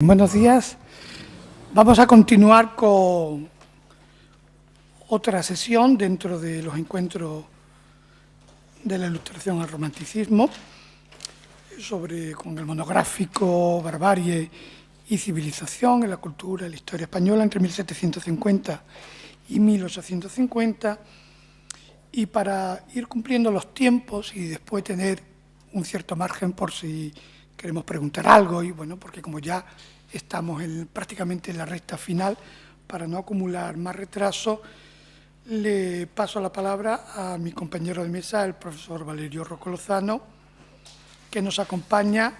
Buenos días. Vamos a continuar con otra sesión dentro de los encuentros de la Ilustración al Romanticismo, con el monográfico Barbarie y civilización en la cultura y la historia española entre 1750 y 1850. Y para ir cumpliendo los tiempos y después tener un cierto margen por si queremos preguntar algo, y bueno, porque como ya estamos prácticamente en la recta final, para no acumular más retraso, le paso la palabra a mi compañero de mesa, el profesor Valerio Rocco Lozano, que nos acompaña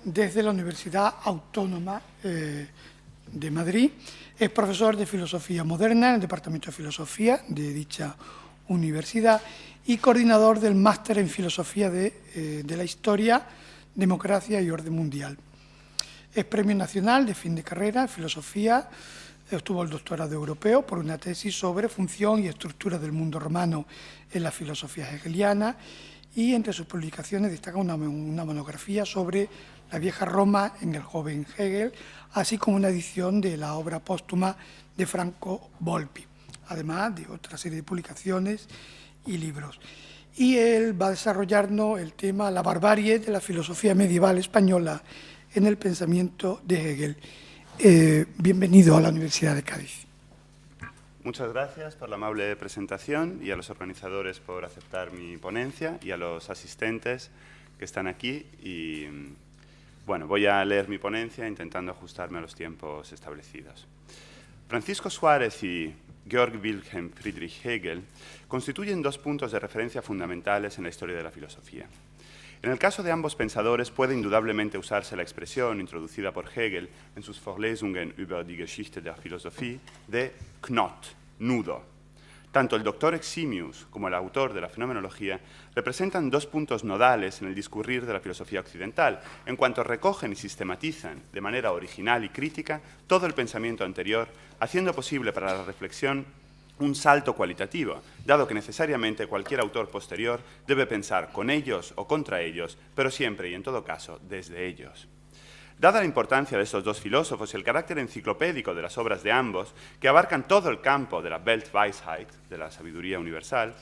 desde la Universidad Autónoma de Madrid. Es profesor de Filosofía Moderna en el Departamento de Filosofía de dicha universidad y coordinador del Máster en Filosofía de la Historia, Democracia y Orden Mundial. Es Premio Nacional de Fin de Carrera en Filosofía, obtuvo el doctorado europeo por una tesis sobre función y estructura del mundo romano en la filosofía hegeliana, y entre sus publicaciones destaca una monografía sobre la vieja Roma en el joven Hegel, así como una edición de la obra póstuma de Franco Volpi, además de otra serie de publicaciones y libros. Y él va a desarrollarnos el tema La barbarie de la filosofía medieval española en el pensamiento de Hegel. Bienvenido a la Universidad de Cádiz. Muchas gracias por la amable presentación y a los organizadores por aceptar mi ponencia y a los asistentes que están aquí. Y bueno, voy a leer mi ponencia intentando ajustarme a los tiempos establecidos. Francisco Suárez y Georg Wilhelm Friedrich Hegel constituyen dos puntos de referencia fundamentales en la historia de la filosofía. En el caso de ambos pensadores puede indudablemente usarse la expresión introducida por Hegel en sus Vorlesungen über die Geschichte der Philosophie de Knot, nudo. Tanto el doctor Eximius como el autor de la fenomenología representan dos puntos nodales en el discurrir de la filosofía occidental, en cuanto recogen y sistematizan de manera original y crítica todo el pensamiento anterior, haciendo posible para la reflexión un salto cualitativo, dado que necesariamente cualquier autor posterior debe pensar con ellos o contra ellos, pero siempre y en todo caso desde ellos. Dada la importancia de estos dos filósofos y el carácter enciclopédico de las obras de ambos, que abarcan todo el campo de la Weltweisheit, de la sabiduría universal,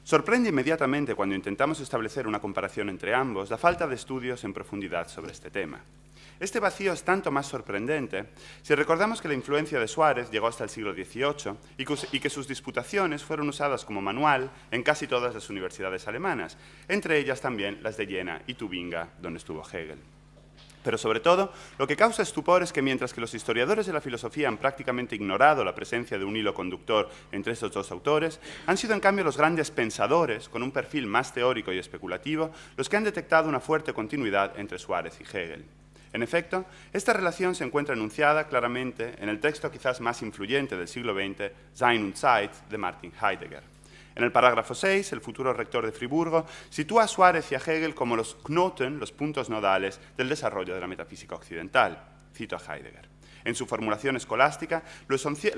sorprende inmediatamente cuando intentamos establecer una comparación entre ambos la falta de estudios en profundidad sobre este tema. Este vacío es tanto más sorprendente si recordamos que la influencia de Suárez llegó hasta el siglo XVIII y que sus disputaciones fueron usadas como manual en casi todas las universidades alemanas, entre ellas también las de Jena y Tubinga, donde estuvo Hegel. Pero sobre todo, lo que causa estupor es que mientras que los historiadores de la filosofía han prácticamente ignorado la presencia de un hilo conductor entre estos dos autores, han sido en cambio los grandes pensadores, con un perfil más teórico y especulativo, los que han detectado una fuerte continuidad entre Suárez y Hegel. En efecto, esta relación se encuentra enunciada claramente en el texto quizás más influyente del siglo XX, Sein und Zeit, de Martin Heidegger. En el parágrafo 6, el futuro rector de Friburgo sitúa a Suárez y a Hegel como los Knoten, los puntos nodales del desarrollo de la metafísica occidental. Cito a Heidegger. En su formulación escolástica, lo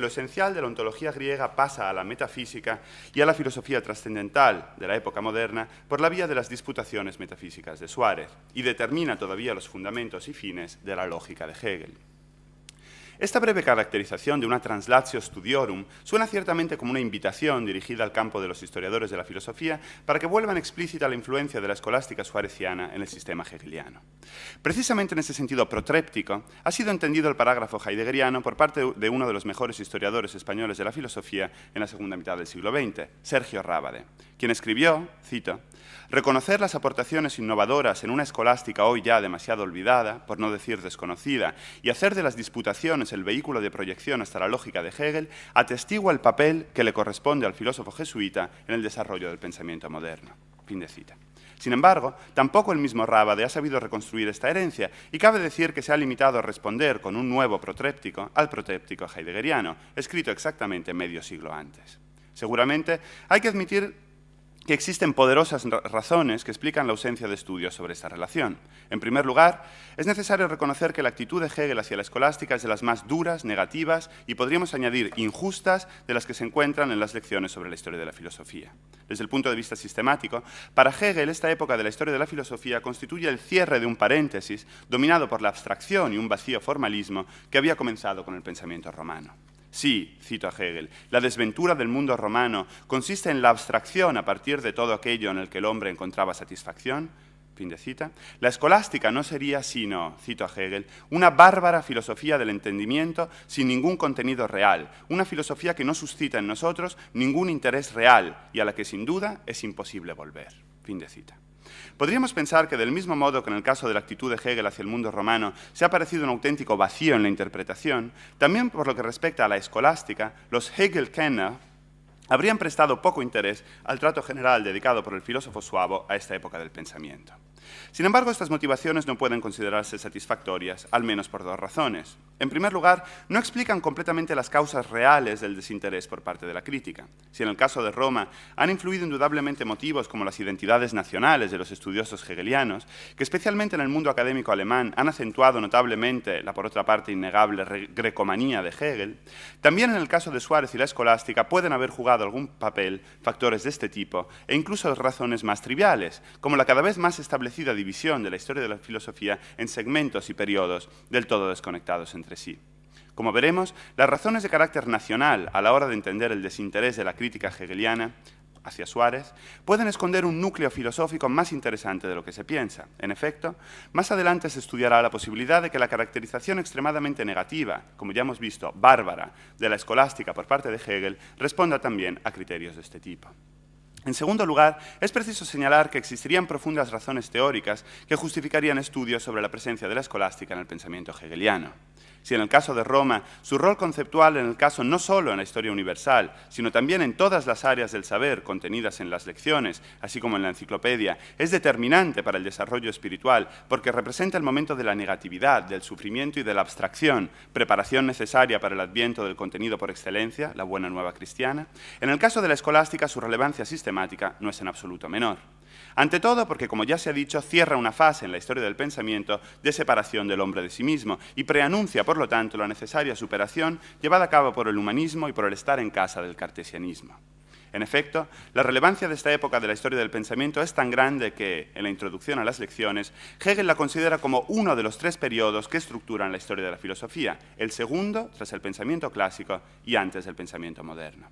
esencial de la ontología griega pasa a la metafísica y a la filosofía trascendental de la época moderna por la vía de las disputaciones metafísicas de Suárez y determina todavía los fundamentos y fines de la lógica de Hegel. Esta breve caracterización de una translatio studiorum suena ciertamente como una invitación dirigida al campo de los historiadores de la filosofía para que vuelvan explícita la influencia de la escolástica suareciana en el sistema hegeliano. Precisamente en ese sentido protréptico ha sido entendido el parágrafo heideggeriano por parte de uno de los mejores historiadores españoles de la filosofía en la segunda mitad del siglo XX, Sergio Rábade, quien escribió, cito, «Reconocer las aportaciones innovadoras en una escolástica hoy ya demasiado olvidada, por no decir desconocida, y hacer de las disputaciones el vehículo de proyección hasta la lógica de Hegel, atestigua el papel que le corresponde al filósofo jesuita en el desarrollo del pensamiento moderno». Fin de cita. Sin embargo, tampoco el mismo Rábade ha sabido reconstruir esta herencia, y cabe decir que se ha limitado a responder con un nuevo protréptico al protréptico heideggeriano, escrito exactamente medio siglo antes. Seguramente hay que admitir que existen poderosas razones que explican la ausencia de estudios sobre esta relación. En primer lugar, es necesario reconocer que la actitud de Hegel hacia la escolástica es de las más duras, negativas y podríamos añadir injustas de las que se encuentran en las lecciones sobre la historia de la filosofía. Desde el punto de vista sistemático, para Hegel esta época de la historia de la filosofía constituye el cierre de un paréntesis dominado por la abstracción y un vacío formalismo que había comenzado con el pensamiento romano. Sí, cito a Hegel, la desventura del mundo romano consiste en la abstracción a partir de todo aquello en el que el hombre encontraba satisfacción. Fin de cita. La escolástica no sería sino, cito a Hegel, una bárbara filosofía del entendimiento sin ningún contenido real, una filosofía que no suscita en nosotros ningún interés real y a la que sin duda es imposible volver. Fin de cita. Podríamos pensar que del mismo modo que en el caso de la actitud de Hegel hacia el mundo romano se ha parecido un auténtico vacío en la interpretación, también por lo que respecta a la escolástica, los Hegel-Kenner habrían prestado poco interés al trato general dedicado por el filósofo suavo a esta época del pensamiento. Sin embargo, estas motivaciones no pueden considerarse satisfactorias, al menos por dos razones. En primer lugar, no explican completamente las causas reales del desinterés por parte de la crítica. Si en el caso de Roma han influido indudablemente motivos como las identidades nacionales de los estudiosos hegelianos, que especialmente en el mundo académico alemán han acentuado notablemente la, por otra parte, innegable grecomanía de Hegel, también en el caso de Suárez y la escolástica pueden haber jugado algún papel factores de este tipo e incluso razones más triviales, como la cada vez más establecida división de la historia de la filosofía en segmentos y periodos del todo desconectados entre sí. Como veremos, las razones de carácter nacional a la hora de entender el desinterés de la crítica hegeliana hacia Suárez pueden esconder un núcleo filosófico más interesante de lo que se piensa. En efecto, más adelante se estudiará la posibilidad de que la caracterización extremadamente negativa, como ya hemos visto, bárbara, de la escolástica por parte de Hegel, responda también a criterios de este tipo. En segundo lugar, es preciso señalar que existirían profundas razones teóricas que justificarían estudios sobre la presencia de la escolástica en el pensamiento hegeliano. Si en el caso de Roma, su rol conceptual en el caso no solo en la historia universal, sino también en todas las áreas del saber contenidas en las lecciones, así como en la enciclopedia, es determinante para el desarrollo espiritual porque representa el momento de la negatividad, del sufrimiento y de la abstracción, preparación necesaria para el adviento del contenido por excelencia, la buena nueva cristiana, en el caso de la escolástica su relevancia sistemática no es en absoluto menor. Ante todo porque, como ya se ha dicho, cierra una fase en la historia del pensamiento de separación del hombre de sí mismo y preanuncia, por lo tanto, la necesaria superación llevada a cabo por el humanismo y por el estar en casa del cartesianismo. En efecto, la relevancia de esta época de la historia del pensamiento es tan grande que, en la introducción a las lecciones, Hegel la considera como uno de los tres periodos que estructuran la historia de la filosofía, el segundo tras el pensamiento clásico y antes del pensamiento moderno.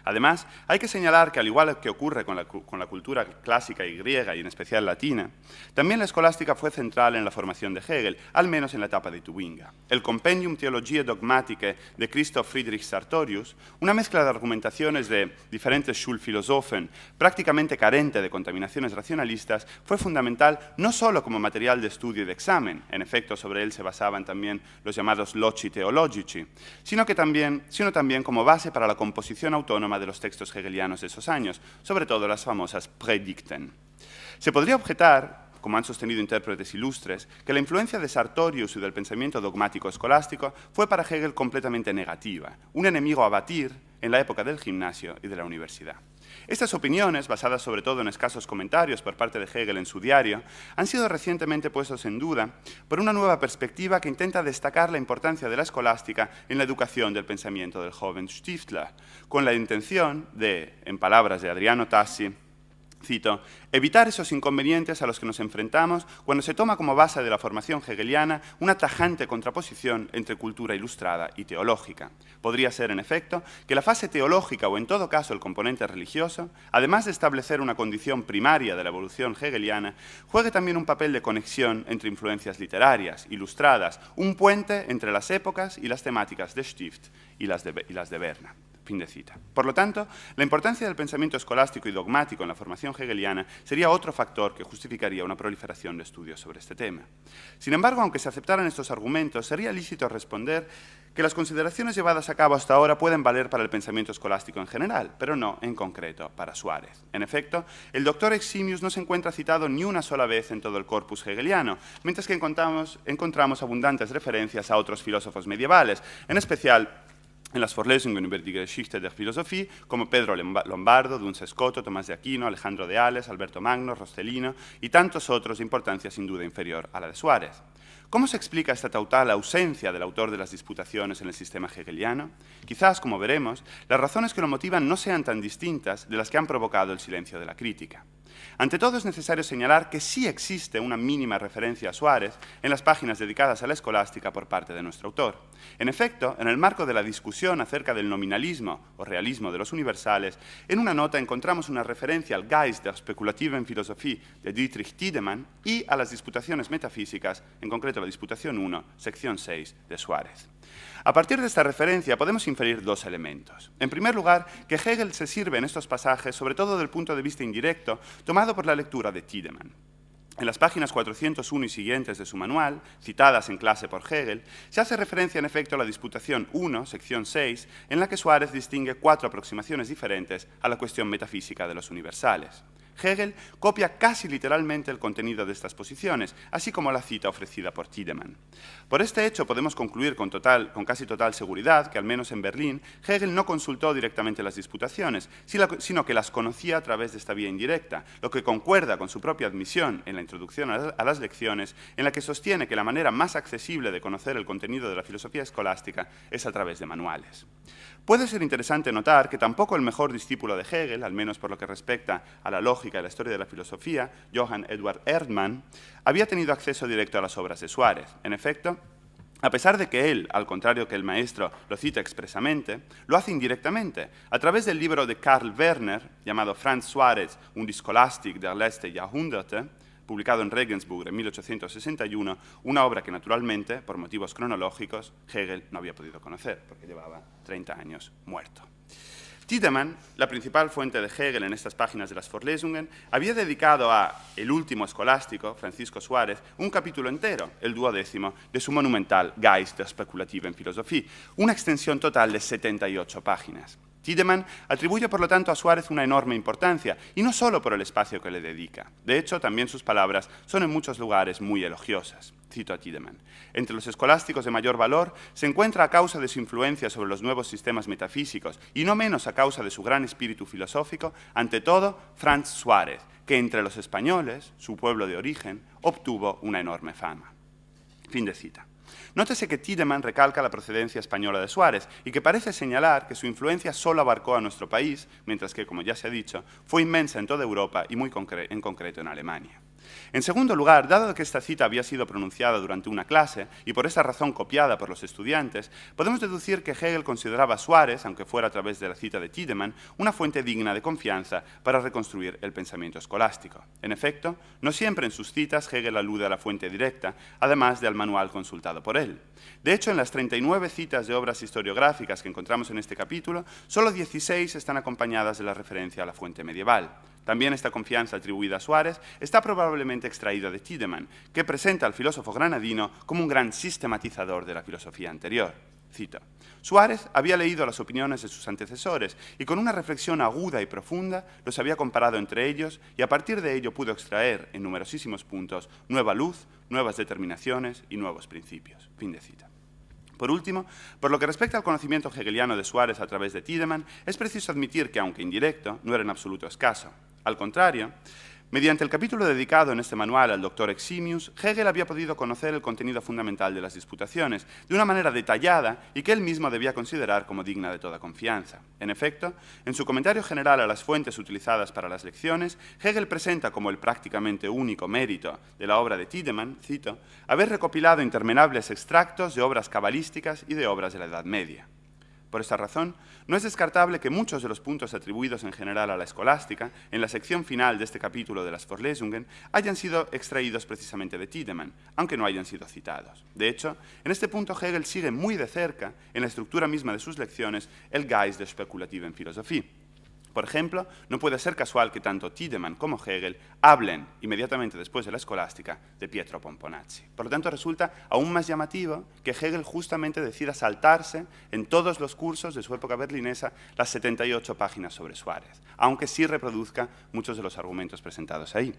Además, hay que señalar que, al igual que ocurre con la cultura clásica y griega, y en especial latina, también la escolástica fue central en la formación de Hegel, al menos en la etapa de Tubinga. El Compendium Theologiae Dogmaticae de Christoph Friedrich Sartorius, una mezcla de argumentaciones de diferentes Schulphilosophen, prácticamente carente de contaminaciones racionalistas, fue fundamental no solo como material de estudio y de examen, en efecto sobre él se basaban también los llamados loci theologici, sino también como base para la composición autónoma de los textos hegelianos de esos años, sobre todo las famosas Predigten. Se podría objetar, como han sostenido intérpretes ilustres, que la influencia de Sartorius y del pensamiento dogmático escolástico fue para Hegel completamente negativa, un enemigo a batir en la época del gimnasio y de la universidad. Estas opiniones, basadas sobre todo en escasos comentarios por parte de Hegel en su diario, han sido recientemente puestos en duda por una nueva perspectiva que intenta destacar la importancia de la escolástica en la educación del pensamiento del joven Stiftler, con la intención de, en palabras de Adriano Tassi, cito, evitar esos inconvenientes a los que nos enfrentamos cuando se toma como base de la formación hegeliana una tajante contraposición entre cultura ilustrada y teológica. Podría ser, en efecto, que la fase teológica o en todo caso el componente religioso, además de establecer una condición primaria de la evolución hegeliana, juegue también un papel de conexión entre influencias literarias, ilustradas, un puente entre las épocas y las temáticas de Stift y las de Berna. Fin de cita. Por lo tanto, la importancia del pensamiento escolástico y dogmático en la formación hegeliana sería otro factor que justificaría una proliferación de estudios sobre este tema. Sin embargo, aunque se aceptaran estos argumentos, sería lícito responder que las consideraciones llevadas a cabo hasta ahora pueden valer para el pensamiento escolástico en general, pero no en concreto para Suárez. En efecto, el doctor Eximius no se encuentra citado ni una sola vez en todo el corpus hegeliano, mientras que encontramos abundantes referencias a otros filósofos medievales, en especial en las Vorlesungen über die Geschichte der Philosophie, como Pedro Lombardo, Duns Scoto, Tomás de Aquino, Alejandro de Ales, Alberto Magno, Roscelino y tantos otros de importancia sin duda inferior a la de Suárez. ¿Cómo se explica esta total ausencia del autor de las disputaciones en el sistema hegeliano? Quizás, como veremos, las razones que lo motivan no sean tan distintas de las que han provocado el silencio de la crítica. Ante todo, es necesario señalar que sí existe una mínima referencia a Suárez en las páginas dedicadas a la escolástica por parte de nuestro autor. En efecto, en el marco de la discusión acerca del nominalismo o realismo de los universales, en una nota encontramos una referencia al Geist der spekulativen Philosophie de Dietrich Tiedemann y a las disputaciones metafísicas, en concreto la disputación 1, sección 6 de Suárez. A partir de esta referencia podemos inferir dos elementos. En primer lugar, que Hegel se sirve en estos pasajes sobre todo del punto de vista indirecto tomado por la lectura de Tiedemann. En las páginas 401 y siguientes de su manual, citadas en clase por Hegel, se hace referencia en efecto a la disputación 1, sección 6, en la que Suárez distingue 4 aproximaciones diferentes a la cuestión metafísica de los universales. Hegel copia casi literalmente el contenido de estas posiciones, así como la cita ofrecida por Tiedemann. Por este hecho podemos concluir con casi total seguridad que, al menos en Berlín, Hegel no consultó directamente las disputaciones, sino que las conocía a través de esta vía indirecta, lo que concuerda con su propia admisión en la introducción a las lecciones, en la que sostiene que la manera más accesible de conocer el contenido de la filosofía escolástica es a través de manuales. Puede ser interesante notar que tampoco el mejor discípulo de Hegel, al menos por lo que respecta a la lógica y la historia de la filosofía, Johann Eduard Erdmann, había tenido acceso directo a las obras de Suárez. En efecto, a pesar de que él, al contrario que el maestro, lo cita expresamente, lo hace indirectamente, a través del libro de Karl Werner, llamado Franz Suárez und die Scholastik der letzten Jahrhunderte, publicado en Regensburg en 1861, una obra que naturalmente, por motivos cronológicos, Hegel no había podido conocer, porque llevaba 30 años muerto. Tiedemann, la principal fuente de Hegel en estas páginas de las Vorlesungen, había dedicado a el último escolástico, Francisco Suárez, un capítulo entero, el 12º, de su monumental Geist der spekulativen Philosophie, una extensión total de 78 páginas. Tiedemann atribuye, por lo tanto, a Suárez una enorme importancia, y no solo por el espacio que le dedica. De hecho, también sus palabras son en muchos lugares muy elogiosas. Cito a Tiedemann. Entre los escolásticos de mayor valor se encuentra a causa de su influencia sobre los nuevos sistemas metafísicos, y no menos a causa de su gran espíritu filosófico, ante todo, Franz Suárez, que entre los españoles, su pueblo de origen, obtuvo una enorme fama. Fin de cita. Nótese que Tiedemann recalca la procedencia española de Suárez y que parece señalar que su influencia solo abarcó a nuestro país, mientras que, como ya se ha dicho, fue inmensa en toda Europa y muy en concreto en Alemania. En segundo lugar, dado que esta cita había sido pronunciada durante una clase y por esa razón copiada por los estudiantes, podemos deducir que Hegel consideraba a Suárez, aunque fuera a través de la cita de Tiedemann, una fuente digna de confianza para reconstruir el pensamiento escolástico. En efecto, no siempre en sus citas Hegel alude a la fuente directa, además del manual consultado por él. De hecho, en las 39 citas de obras historiográficas que encontramos en este capítulo, solo 16 están acompañadas de la referencia a la fuente medieval. También esta confianza atribuida a Suárez está probablemente extraída de Tiedemann, que presenta al filósofo granadino como un gran sistematizador de la filosofía anterior. Cito: Suárez había leído las opiniones de sus antecesores y con una reflexión aguda y profunda los había comparado entre ellos y a partir de ello pudo extraer en numerosísimos puntos nueva luz, nuevas determinaciones y nuevos principios. Fin de cita. Por último, por lo que respecta al conocimiento hegeliano de Suárez a través de Tiedemann, es preciso admitir que, aunque indirecto, no era en absoluto escaso. Al contrario, mediante el capítulo dedicado en este manual al doctor Eximius, Hegel había podido conocer el contenido fundamental de las disputaciones de una manera detallada y que él mismo debía considerar como digna de toda confianza. En efecto, en su comentario general a las fuentes utilizadas para las lecciones, Hegel presenta como el prácticamente único mérito de la obra de Tiedemann, cito, haber recopilado interminables extractos de obras cabalísticas y de obras de la Edad Media. Por esta razón, no es descartable que muchos de los puntos atribuidos en general a la escolástica, en la sección final de este capítulo de las Vorlesungen, hayan sido extraídos precisamente de Tiedemann, aunque no hayan sido citados. De hecho, en este punto Hegel sigue muy de cerca, en la estructura misma de sus lecciones, el Geist der spekulativen Philosophie. Por ejemplo, no puede ser casual que tanto Tiedemann como Hegel hablen, inmediatamente después de la escolástica, de Pietro Pomponazzi. Por lo tanto, resulta aún más llamativo que Hegel justamente decida saltarse en todos los cursos de su época berlinesa las 78 páginas sobre Suárez, aunque sí reproduzca muchos de los argumentos presentados ahí.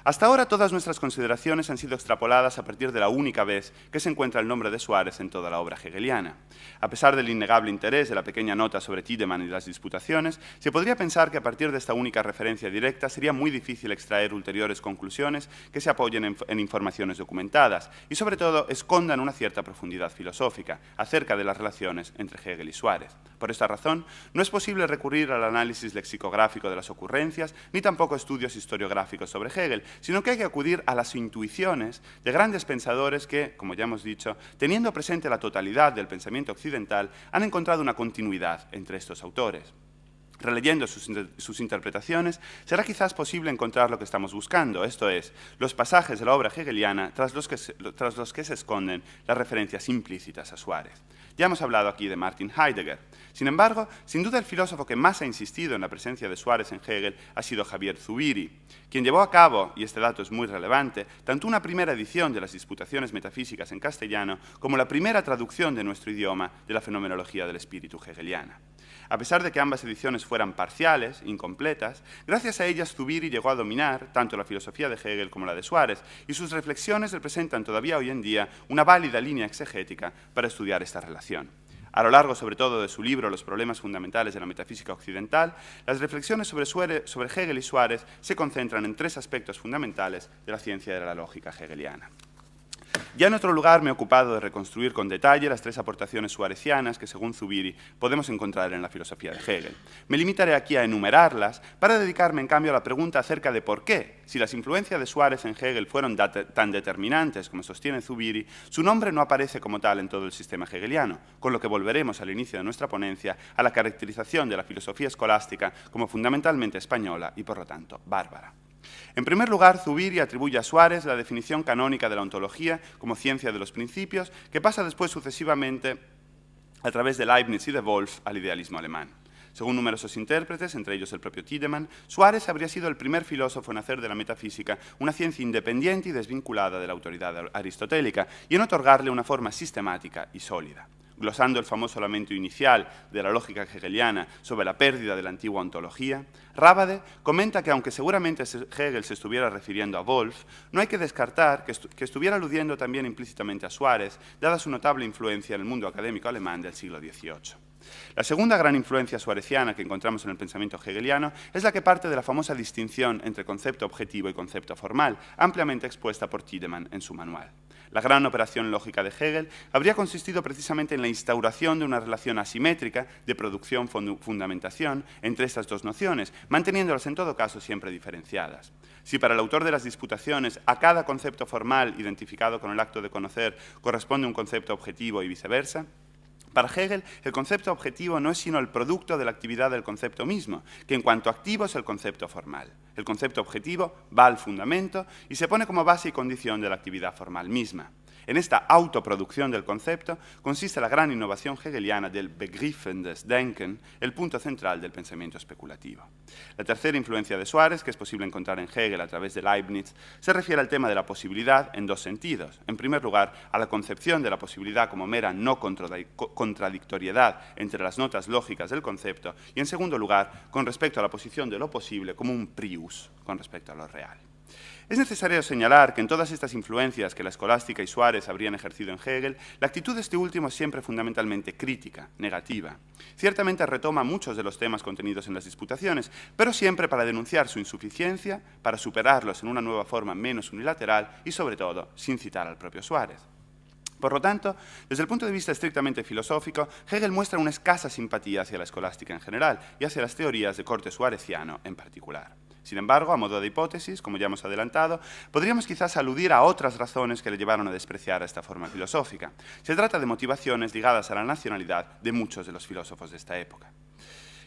Hasta ahora todas nuestras consideraciones han sido extrapoladas a partir de la única vez que se encuentra el nombre de Suárez en toda la obra hegeliana. A pesar del innegable interés de la pequeña nota sobre Tiedemann y las disputaciones, se podría pensar que a partir de esta única referencia directa sería muy difícil extraer ulteriores conclusiones que se apoyen en informaciones documentadas y sobre todo escondan una cierta profundidad filosófica acerca de las relaciones entre Hegel y Suárez. Por esta razón, no es posible recurrir al análisis lexicográfico de las ocurrencias ni tampoco a estudios historiográficos sobre Hegel, sino que hay que acudir a las intuiciones de grandes pensadores que, como ya hemos dicho, teniendo presente la totalidad del pensamiento occidental, han encontrado una continuidad entre estos autores. Releyendo sus interpretaciones, será quizás posible encontrar lo que estamos buscando, esto es, los pasajes de la obra hegeliana tras los que se esconden las referencias implícitas a Suárez. Ya hemos hablado aquí de Martin Heidegger. Sin embargo, sin duda el filósofo que más ha insistido en la presencia de Suárez en Hegel ha sido Javier Zubiri, quien llevó a cabo, y este dato es muy relevante, tanto una primera edición de las Disputaciones metafísicas en castellano como la primera traducción de nuestro idioma de la fenomenología del espíritu hegeliana. A pesar de que ambas ediciones fueran parciales, incompletas, gracias a ellas Zubiri llegó a dominar tanto la filosofía de Hegel como la de Suárez, y sus reflexiones representan todavía hoy en día una válida línea exegética para estudiar esta relación. A lo largo, sobre todo, de su libro Los problemas fundamentales de la metafísica occidental, las reflexiones sobre Hegel y Suárez se concentran en tres aspectos fundamentales de la ciencia de la lógica hegeliana. Ya en otro lugar me he ocupado de reconstruir con detalle las tres aportaciones suarecianas que, según Zubiri, podemos encontrar en la filosofía de Hegel. Me limitaré aquí a enumerarlas para dedicarme, en cambio, a la pregunta acerca de por qué, si las influencias de Suárez en Hegel fueron tan determinantes como sostiene Zubiri, su nombre no aparece como tal en todo el sistema hegeliano, con lo que volveremos al inicio de nuestra ponencia a la caracterización de la filosofía escolástica como fundamentalmente española y, por lo tanto, bárbara. En primer lugar, Zubiri atribuye a Suárez la definición canónica de la ontología como ciencia de los principios, que pasa después sucesivamente a través de Leibniz y de Wolff al idealismo alemán. Según numerosos intérpretes, entre ellos el propio Tiedemann, Suárez habría sido el primer filósofo en hacer de la metafísica una ciencia independiente y desvinculada de la autoridad aristotélica y en otorgarle una forma sistemática y sólida. Glosando el famoso lamento inicial de la lógica hegeliana sobre la pérdida de la antigua ontología, Rábade comenta que aunque seguramente Hegel se estuviera refiriendo a Wolff, no hay que descartar que estuviera aludiendo también implícitamente a Suárez, dada su notable influencia en el mundo académico alemán del siglo XVIII. La segunda gran influencia suareciana que encontramos en el pensamiento hegeliano es la que parte de la famosa distinción entre concepto objetivo y concepto formal, ampliamente expuesta por Tiedemann en su manual. La gran operación lógica de Hegel habría consistido precisamente en la instauración de una relación asimétrica de producción-fundamentación entre estas dos nociones, manteniéndolas en todo caso siempre diferenciadas. Si para el autor de las Disputaciones a cada concepto formal identificado con el acto de conocer corresponde un concepto objetivo y viceversa, para Hegel, el concepto objetivo no es sino el producto de la actividad del concepto mismo, que en cuanto activo es el concepto formal. El concepto objetivo va al fundamento y se pone como base y condición de la actividad formal misma. En esta autoproducción del concepto consiste la gran innovación hegeliana del begriffendes Denken, el punto central del pensamiento especulativo. La tercera influencia de Suárez, que es posible encontrar en Hegel a través de Leibniz, se refiere al tema de la posibilidad en dos sentidos. En primer lugar, a la concepción de la posibilidad como mera no contradictoriedad entre las notas lógicas del concepto y, en segundo lugar, con respecto a la posición de lo posible como un prius con respecto a lo real. Es necesario señalar que en todas estas influencias que la escolástica y Suárez habrían ejercido en Hegel, la actitud de este último es siempre fundamentalmente crítica, negativa. Ciertamente retoma muchos de los temas contenidos en las Disputaciones, pero siempre para denunciar su insuficiencia, para superarlos en una nueva forma menos unilateral y, sobre todo, sin citar al propio Suárez. Por lo tanto, desde el punto de vista estrictamente filosófico, Hegel muestra una escasa simpatía hacia la escolástica en general y hacia las teorías de corte suareciano en particular. Sin embargo, a modo de hipótesis, como ya hemos adelantado, podríamos quizás aludir a otras razones que le llevaron a despreciar a esta forma filosófica. Se trata de motivaciones ligadas a la nacionalidad de muchos de los filósofos de esta época.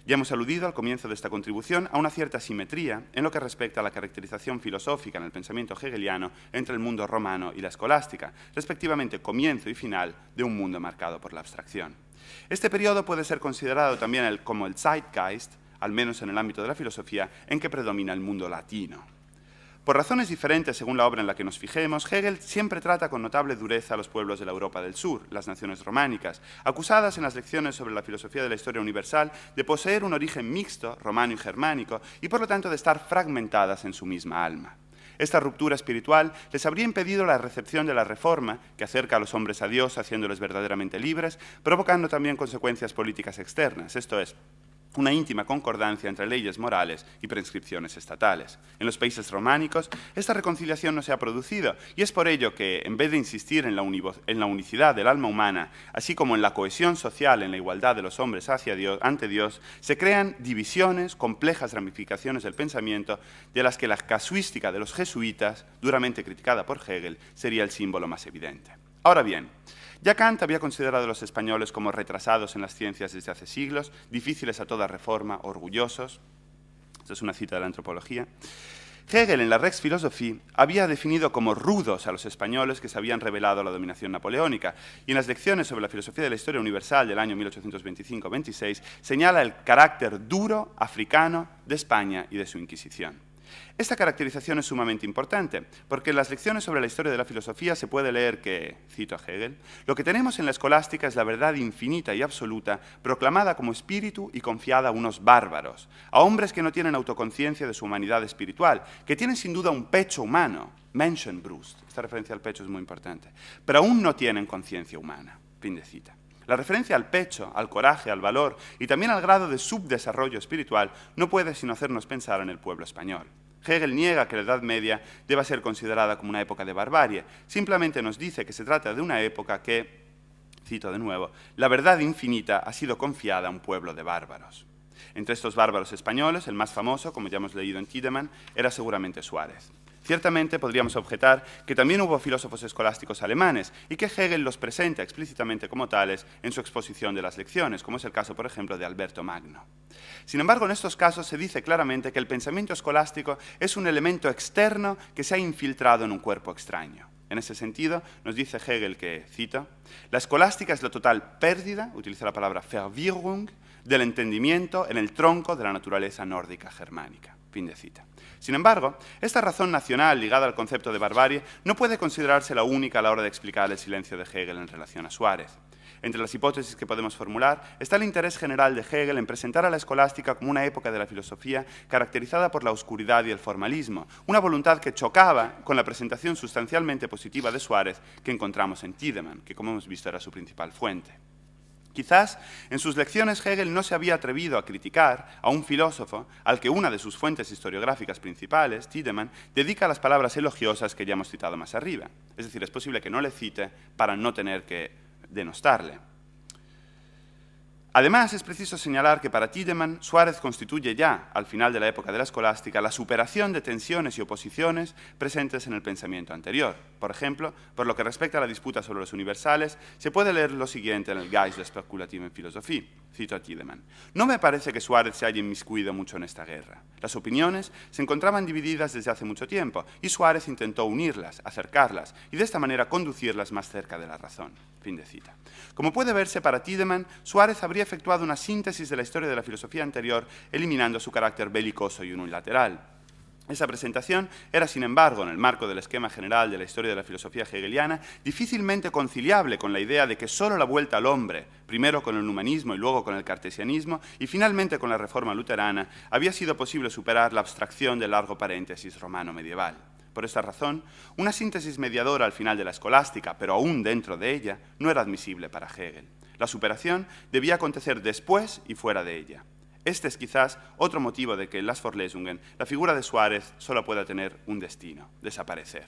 Ya hemos aludido al comienzo de esta contribución a una cierta simetría en lo que respecta a la caracterización filosófica en el pensamiento hegeliano entre el mundo romano y la escolástica, respectivamente comienzo y final de un mundo marcado por la abstracción. Este periodo puede ser considerado también como el Zeitgeist, al menos en el ámbito de la filosofía, en que predomina el mundo latino. Por razones diferentes según la obra en la que nos fijemos, Hegel siempre trata con notable dureza a los pueblos de la Europa del Sur, las naciones románicas, acusadas en las lecciones sobre la filosofía de la historia universal de poseer un origen mixto, romano y germánico, y por lo tanto de estar fragmentadas en su misma alma. Esta ruptura espiritual les habría impedido la recepción de la Reforma, que acerca a los hombres a Dios haciéndoles verdaderamente libres, provocando también consecuencias políticas externas, esto es, una íntima concordancia entre leyes morales y prescripciones estatales. En los países románicos, esta reconciliación no se ha producido, y es por ello que, en vez de insistir en la unicidad del alma humana, así como en la cohesión social, en la igualdad de los hombres ante Dios, se crean divisiones, complejas ramificaciones del pensamiento, de las que la casuística de los jesuitas, duramente criticada por Hegel, sería el símbolo más evidente. Ahora bien, ya Kant había considerado a los españoles como retrasados en las ciencias desde hace siglos, difíciles a toda reforma, orgullosos. Esta es una cita de la antropología. Hegel, en la Rex Philosophiae, había definido como rudos a los españoles que se habían rebelado a la dominación napoleónica, y en las lecciones sobre la filosofía de la historia universal del año 1825-26 señala el carácter duro, africano, de España y de su Inquisición. Esta caracterización es sumamente importante, porque en las lecciones sobre la historia de la filosofía se puede leer que, cito a Hegel, lo que tenemos en la escolástica es la verdad infinita y absoluta, proclamada como espíritu y confiada a unos bárbaros, a hombres que no tienen autoconciencia de su humanidad espiritual, que tienen sin duda un pecho humano, Menschenbrust, esta referencia al pecho es muy importante, pero aún no tienen conciencia humana. Fin de cita. La referencia al pecho, al coraje, al valor y también al grado de subdesarrollo espiritual no puede sino hacernos pensar en el pueblo español. Hegel niega que la Edad Media deba ser considerada como una época de barbarie. Simplemente nos dice que se trata de una época que, cito de nuevo, la verdad infinita ha sido confiada a un pueblo de bárbaros. Entre estos bárbaros españoles, el más famoso, como ya hemos leído en Tiedemann, era seguramente Suárez. Ciertamente podríamos objetar que también hubo filósofos escolásticos alemanes y que Hegel los presenta explícitamente como tales en su exposición de las lecciones, como es el caso, por ejemplo, de Alberto Magno. Sin embargo, en estos casos se dice claramente que el pensamiento escolástico es un elemento externo que se ha infiltrado en un cuerpo extraño. En ese sentido, nos dice Hegel que, cito, la escolástica es la total pérdida, utiliza la palabra Verwirrung, del entendimiento en el tronco de la naturaleza nórdica germánica. Fin de cita. Sin embargo, esta razón nacional ligada al concepto de barbarie no puede considerarse la única a la hora de explicar el silencio de Hegel en relación a Suárez. Entre las hipótesis que podemos formular está el interés general de Hegel en presentar a la escolástica como una época de la filosofía caracterizada por la oscuridad y el formalismo, una voluntad que chocaba con la presentación sustancialmente positiva de Suárez que encontramos en Tiedemann, que como hemos visto era su principal fuente. Quizás en sus lecciones Hegel no se había atrevido a criticar a un filósofo al que una de sus fuentes historiográficas principales, Tiedemann, dedica las palabras elogiosas que ya hemos citado más arriba. Es decir, es posible que no le cite para no tener que denostarle. Además, es preciso señalar que para Tiedemann, Suárez constituye ya, al final de la época de la escolástica, la superación de tensiones y oposiciones presentes en el pensamiento anterior. Por ejemplo, por lo que respecta a la disputa sobre los universales, se puede leer lo siguiente en el Geist der spekulativen Philosophie. Cito a Tiedemann. No me parece que Suárez se haya inmiscuido mucho en esta guerra. Las opiniones se encontraban divididas desde hace mucho tiempo y Suárez intentó unirlas, acercarlas y de esta manera conducirlas más cerca de la razón. Fin de cita. Como puede verse, para Tiedemann, Suárez habría efectuado una síntesis de la historia de la filosofía anterior, eliminando su carácter belicoso y unilateral. Esa presentación era, sin embargo, en el marco del esquema general de la historia de la filosofía hegeliana, difícilmente conciliable con la idea de que solo la vuelta al hombre, primero con el humanismo y luego con el cartesianismo, y finalmente con la reforma luterana, había sido posible superar la abstracción del largo paréntesis romano medieval. Por esta razón, una síntesis mediadora al final de la escolástica, pero aún dentro de ella, no era admisible para Hegel. La superación debía acontecer después y fuera de ella. Este es quizás otro motivo de que en las Vorlesungen la figura de Suárez solo pueda tener un destino, desaparecer.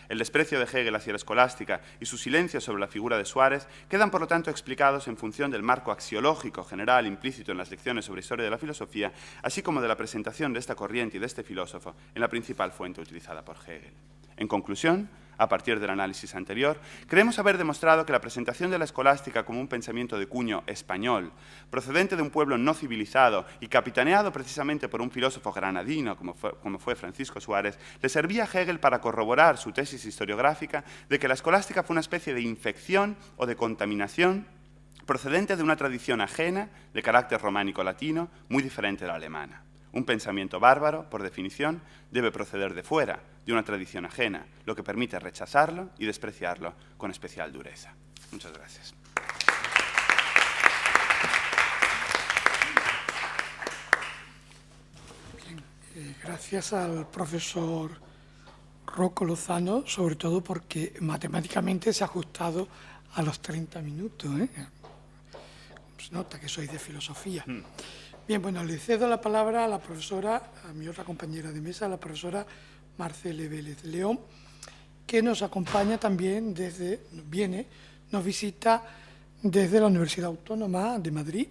El desprecio de Hegel hacia la escolástica y su silencio sobre la figura de Suárez quedan, por lo tanto, explicados en función del marco axiológico general implícito en las lecciones sobre historia de la filosofía, así como de la presentación de esta corriente y de este filósofo en la principal fuente utilizada por Hegel. En conclusión, a partir del análisis anterior, creemos haber demostrado que la presentación de la escolástica como un pensamiento de cuño español, procedente de un pueblo no civilizado y capitaneado precisamente por un filósofo granadino como fue Francisco Suárez, le servía a Hegel para corroborar su tesis historiográfica de que la escolástica fue una especie de infección o de contaminación procedente de una tradición ajena de carácter románico-latino muy diferente de la alemana. Un pensamiento bárbaro, por definición, debe proceder de fuera, de una tradición ajena, lo que permite rechazarlo y despreciarlo con especial dureza. Muchas gracias. Bien, gracias al profesor Rocco Lozano, sobre todo porque matemáticamente se ha ajustado a los 30 minutos. Se nota que sois de filosofía. Bien, bueno, le cedo la palabra a la profesora, a mi otra compañera de mesa, la profesora Marcele Vélez León, que nos acompaña también nos visita desde la Universidad Autónoma de Madrid,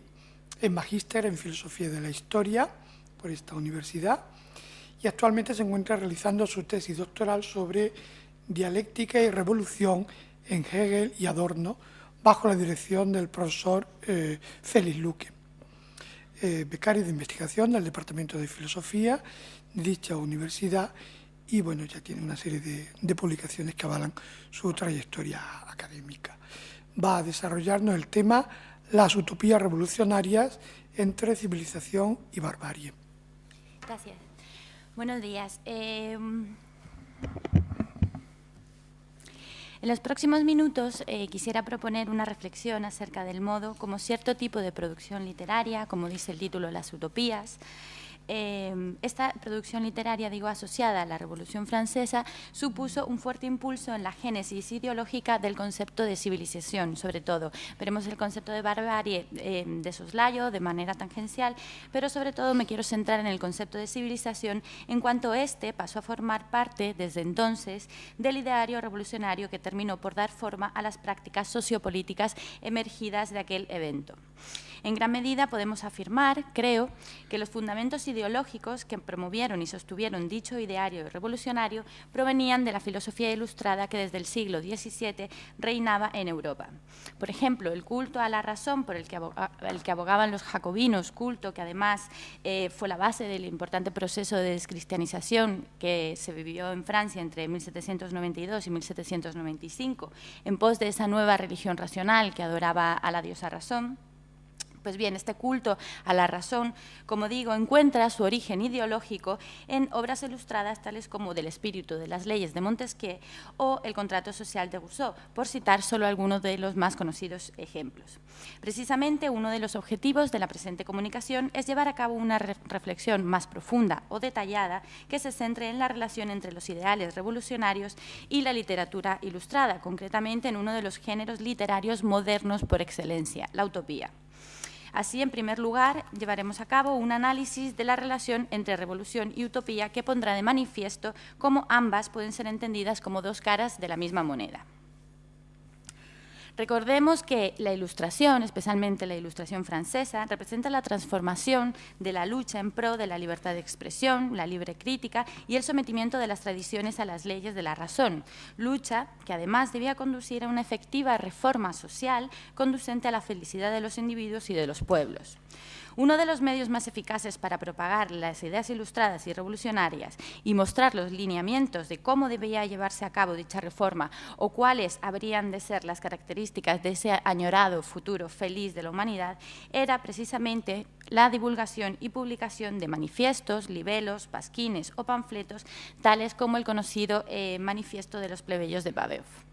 es magíster en Filosofía de la Historia por esta universidad y actualmente se encuentra realizando su tesis doctoral sobre dialéctica y revolución en Hegel y Adorno, bajo la dirección del profesor Félix Luque, becario de investigación del Departamento de Filosofía de dicha universidad y bueno, ya tiene una serie de publicaciones que avalan su trayectoria académica. Va a desarrollarnos el tema las utopías revolucionarias entre civilización y barbarie. Gracias. Buenos días. En los próximos minutos quisiera proponer una reflexión acerca del modo como cierto tipo de producción literaria, como dice el título, las utopías, esta producción literaria, digo, asociada a la Revolución Francesa, supuso un fuerte impulso en la génesis ideológica del concepto de civilización, sobre todo. Veremos el concepto de barbarie de soslayo, de manera tangencial, pero sobre todo me quiero centrar en el concepto de civilización en cuanto este pasó a formar parte, desde entonces, del ideario revolucionario que terminó por dar forma a las prácticas sociopolíticas emergidas de aquel evento. En gran medida podemos afirmar, creo, que los fundamentos ideológicos que promovieron y sostuvieron dicho ideario revolucionario provenían de la filosofía ilustrada que desde el siglo XVII reinaba en Europa. Por ejemplo, el culto a la razón por el que abogaban los jacobinos, culto que además fue la base del importante proceso de descristianización que se vivió en Francia entre 1792 y 1795, en pos de esa nueva religión racional que adoraba a la diosa razón. Pues bien, este culto a la razón, como digo, encuentra su origen ideológico en obras ilustradas tales como Del espíritu de las leyes de Montesquieu o El contrato social de Rousseau, por citar solo algunos de los más conocidos ejemplos. Precisamente uno de los objetivos de la presente comunicación es llevar a cabo una reflexión más profunda o detallada que se centre en la relación entre los ideales revolucionarios y la literatura ilustrada, concretamente en uno de los géneros literarios modernos por excelencia, la utopía. Así, en primer lugar, llevaremos a cabo un análisis de la relación entre revolución y utopía que pondrá de manifiesto cómo ambas pueden ser entendidas como dos caras de la misma moneda. Recordemos que la Ilustración, especialmente la Ilustración francesa, representa la transformación de la lucha en pro de la libertad de expresión, la libre crítica y el sometimiento de las tradiciones a las leyes de la razón, lucha que además debía conducir a una efectiva reforma social conducente a la felicidad de los individuos y de los pueblos. Uno de los medios más eficaces para propagar las ideas ilustradas y revolucionarias y mostrar los lineamientos de cómo debía llevarse a cabo dicha reforma o cuáles habrían de ser las características de ese añorado futuro feliz de la humanidad era precisamente la divulgación y publicación de manifiestos, libelos, pasquines o panfletos, tales como el conocido Manifiesto de los plebeyos de Babeuf.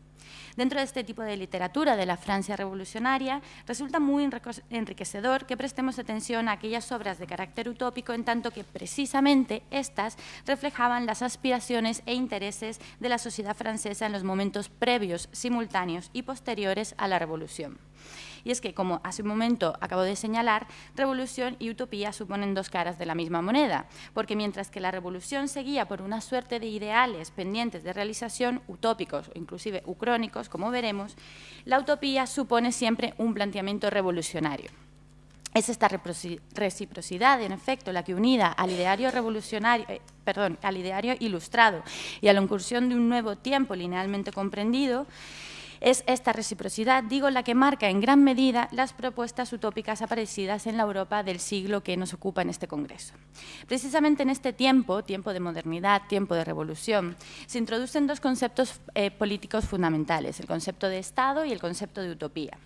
Dentro de este tipo de literatura de la Francia revolucionaria, resulta muy enriquecedor que prestemos atención a aquellas obras de carácter utópico, en tanto que precisamente estas reflejaban las aspiraciones e intereses de la sociedad francesa en los momentos previos, simultáneos y posteriores a la revolución. Y es que, como hace un momento acabo de señalar, revolución y utopía suponen dos caras de la misma moneda, porque mientras que la revolución seguía por una suerte de ideales pendientes de realización, utópicos o inclusive ucrónicos, como veremos, la utopía supone siempre un planteamiento revolucionario. Es esta reciprocidad, en efecto, la que, unida al ideario al ideario ilustrado y a la incursión de un nuevo tiempo linealmente comprendido, es esta reciprocidad, digo, la que marca en gran medida las propuestas utópicas aparecidas en la Europa del siglo que nos ocupa en este congreso. Precisamente en este tiempo de modernidad, tiempo de revolución, se introducen dos conceptos políticos fundamentales, el concepto de Estado y el concepto de utopía.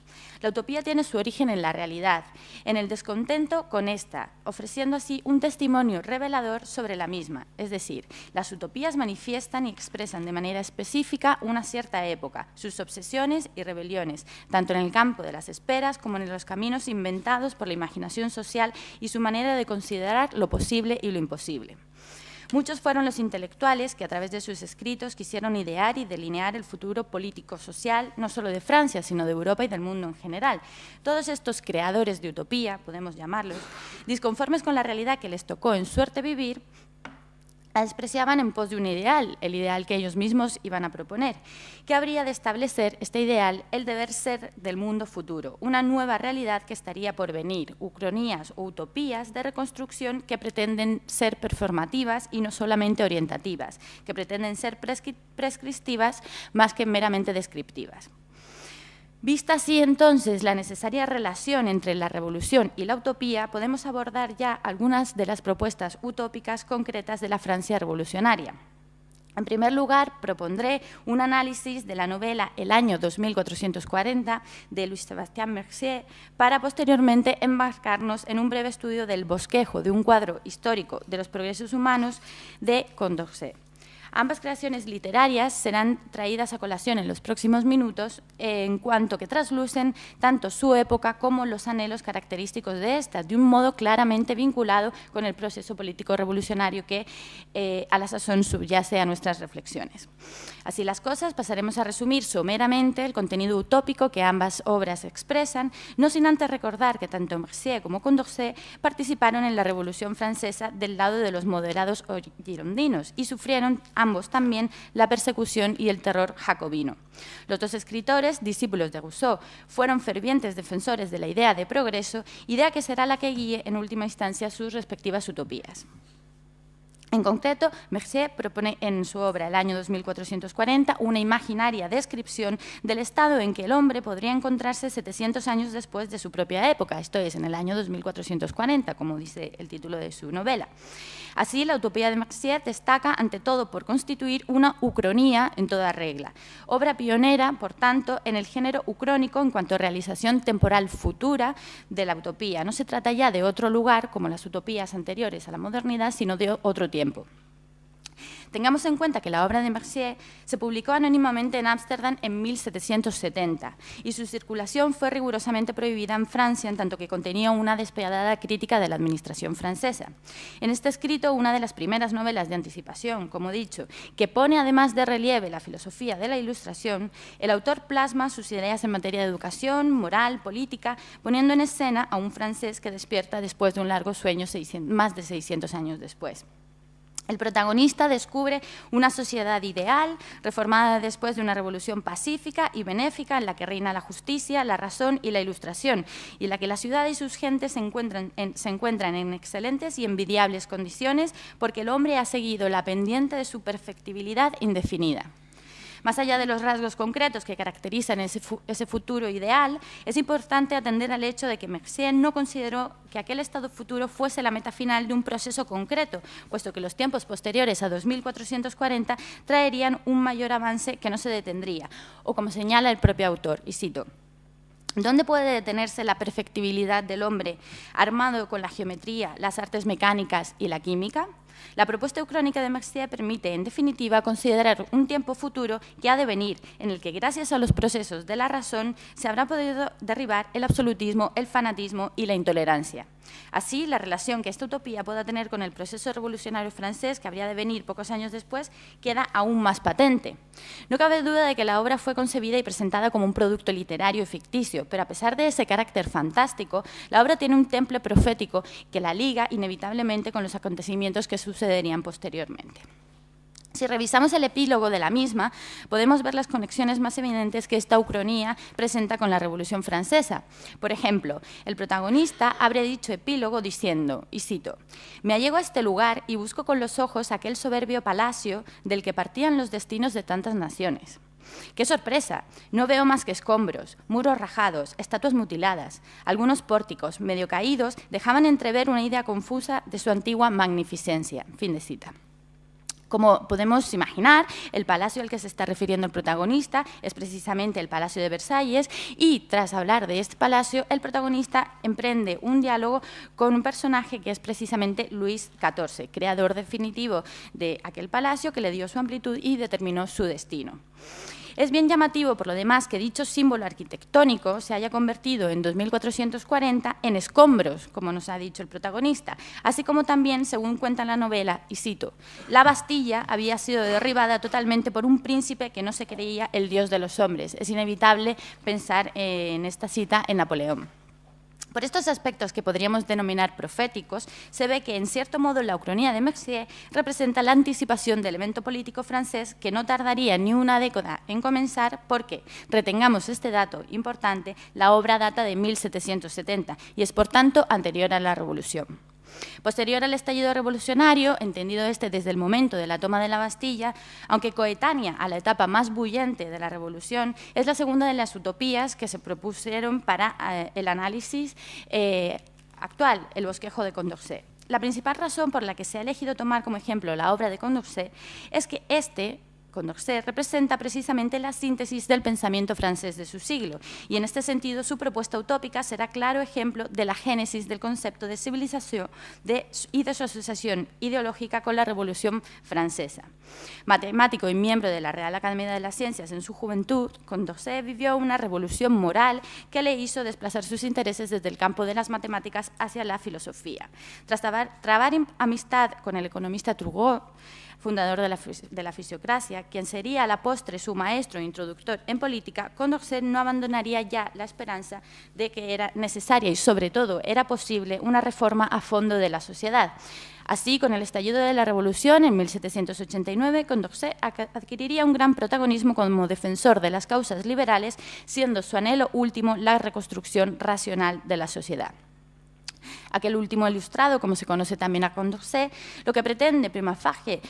La utopía tiene su origen en la realidad, en el descontento con esta, ofreciendo así un testimonio revelador sobre la misma. Es decir, las utopías manifiestan y expresan de manera específica una cierta época, sus obsesiones y rebeliones, tanto en el campo de las esperas como en los caminos inventados por la imaginación social y su manera de considerar lo posible y lo imposible. Muchos fueron los intelectuales que a través de sus escritos quisieron idear y delinear el futuro político-social, no solo de Francia, sino de Europa y del mundo en general. Todos estos creadores de utopía, podemos llamarlos, disconformes con la realidad que les tocó en suerte vivir, la despreciaban en pos de un ideal, el ideal que ellos mismos iban a proponer, que habría de establecer este ideal el deber ser del mundo futuro, una nueva realidad que estaría por venir, ucronías o utopías de reconstrucción que pretenden ser performativas y no solamente orientativas, que pretenden ser prescriptivas más que meramente descriptivas. Vista así, entonces, la necesaria relación entre la revolución y la utopía, podemos abordar ya algunas de las propuestas utópicas concretas de la Francia revolucionaria. En primer lugar, propondré un análisis de la novela El año 2440 de Louis-Sébastien Mercier para posteriormente embarcarnos en un breve estudio del bosquejo de un cuadro histórico de los progresos humanos de Condorcet. Ambas creaciones literarias serán traídas a colación en los próximos minutos en cuanto que traslucen tanto su época como los anhelos característicos de esta, de un modo claramente vinculado con el proceso político revolucionario que a la sazón subyace a nuestras reflexiones. Así las cosas, pasaremos a resumir someramente el contenido utópico que ambas obras expresan, no sin antes recordar que tanto Mercier como Condorcet participaron en la Revolución Francesa del lado de los moderados o girondinos y sufrieron ambos también la persecución y el terror jacobino. Los dos escritores, discípulos de Rousseau, fueron fervientes defensores de la idea de progreso, idea que será la que guíe en última instancia sus respectivas utopías. En concreto, Mercier propone en su obra El año 2440 una imaginaria descripción del estado en que el hombre podría encontrarse 700 años después de su propia época, esto es, en el año 2440, como dice el título de su novela. Así, la utopía de Mercier destaca, ante todo, por constituir una ucronía en toda regla, obra pionera, por tanto, en el género ucrónico en cuanto a realización temporal futura de la utopía. No se trata ya de otro lugar, como las utopías anteriores a la modernidad, sino de otro tiempo. Tengamos en cuenta que la obra de Mercier se publicó anónimamente en Ámsterdam en 1770 y su circulación fue rigurosamente prohibida en Francia, en tanto que contenía una despiadada crítica de la administración francesa. En este escrito, una de las primeras novelas de anticipación, como he dicho, que pone además de relieve la filosofía de la Ilustración, el autor plasma sus ideas en materia de educación, moral, política, poniendo en escena a un francés que despierta después de un largo sueño más de 600 años después. El protagonista descubre una sociedad ideal, reformada después de una revolución pacífica y benéfica en la que reina la justicia, la razón y la ilustración, y en la que la ciudad y sus gentes se encuentran en excelentes y envidiables condiciones porque el hombre ha seguido la pendiente de su perfectibilidad indefinida. Más allá de los rasgos concretos que caracterizan ese futuro ideal, es importante atender al hecho de que Mercier no consideró que aquel estado futuro fuese la meta final de un proceso concreto, puesto que los tiempos posteriores a 2440 traerían un mayor avance que no se detendría, o como señala el propio autor, y cito: ¿dónde puede detenerse la perfectibilidad del hombre armado con la geometría, las artes mecánicas y la química? La propuesta ucrónica de Mercier permite, en definitiva, considerar un tiempo futuro que ha de venir, en el que, gracias a los procesos de la razón, se habrá podido derribar el absolutismo, el fanatismo y la intolerancia. Así, la relación que esta utopía pueda tener con el proceso revolucionario francés, que habría de venir pocos años después, queda aún más patente. No cabe duda de que la obra fue concebida y presentada como un producto literario y ficticio, pero a pesar de ese carácter fantástico, la obra tiene un temple profético que la liga inevitablemente con los acontecimientos que sucederían posteriormente. Si revisamos el epílogo de la misma, podemos ver las conexiones más evidentes que esta ucronía presenta con la Revolución Francesa. Por ejemplo, el protagonista abre dicho epílogo diciendo, y cito: «Me allego a este lugar y busco con los ojos aquel soberbio palacio del que partían los destinos de tantas naciones. ¡Qué sorpresa! No veo más que escombros, muros rajados, estatuas mutiladas. Algunos pórticos, medio caídos, dejaban entrever una idea confusa de su antigua magnificencia». Fin de cita. Como podemos imaginar, el palacio al que se está refiriendo el protagonista es precisamente el Palacio de Versalles y, tras hablar de este palacio, el protagonista emprende un diálogo con un personaje que es precisamente Luis XIV, creador definitivo de aquel palacio que le dio su amplitud y determinó su destino. Es bien llamativo, por lo demás, que dicho símbolo arquitectónico se haya convertido en 2440 en escombros, como nos ha dicho el protagonista, así como también, según cuenta la novela, y cito, la Bastilla había sido derribada totalmente por un príncipe que no se creía el dios de los hombres. Es inevitable pensar en esta cita en Napoleón. Por estos aspectos que podríamos denominar proféticos, se ve que, en cierto modo, la Ucronía de Mercier representa la anticipación del evento político francés que no tardaría ni una década en comenzar porque, retengamos este dato importante, la obra data de 1770 y es, por tanto, anterior a la Revolución. Posterior al estallido revolucionario, entendido este desde el momento de la toma de la Bastilla, aunque coetánea a la etapa más bullente de la Revolución, es la segunda de las utopías que se propusieron para el análisis actual, el bosquejo de Condorcet. La principal razón por la que se ha elegido tomar como ejemplo la obra de Condorcet es que Condorcet representa precisamente la síntesis del pensamiento francés de su siglo y en este sentido su propuesta utópica será claro ejemplo de la génesis del concepto de civilización y de su asociación ideológica con la Revolución Francesa. Matemático y miembro de la Real Academia de las Ciencias en su juventud, Condorcet vivió una revolución moral que le hizo desplazar sus intereses desde el campo de las matemáticas hacia la filosofía. Tras trabar amistad con el economista Turgot, fundador de la fisiocracia, quien sería a la postre su maestro e introductor en política, Condorcet no abandonaría ya la esperanza de que era necesaria y, sobre todo, era posible una reforma a fondo de la sociedad. Así, con el estallido de la Revolución en 1789, Condorcet adquiriría un gran protagonismo como defensor de las causas liberales, siendo su anhelo último la reconstrucción racional de la sociedad. Aquel último ilustrado, como se conoce también a Condorcet, lo que pretende prima facie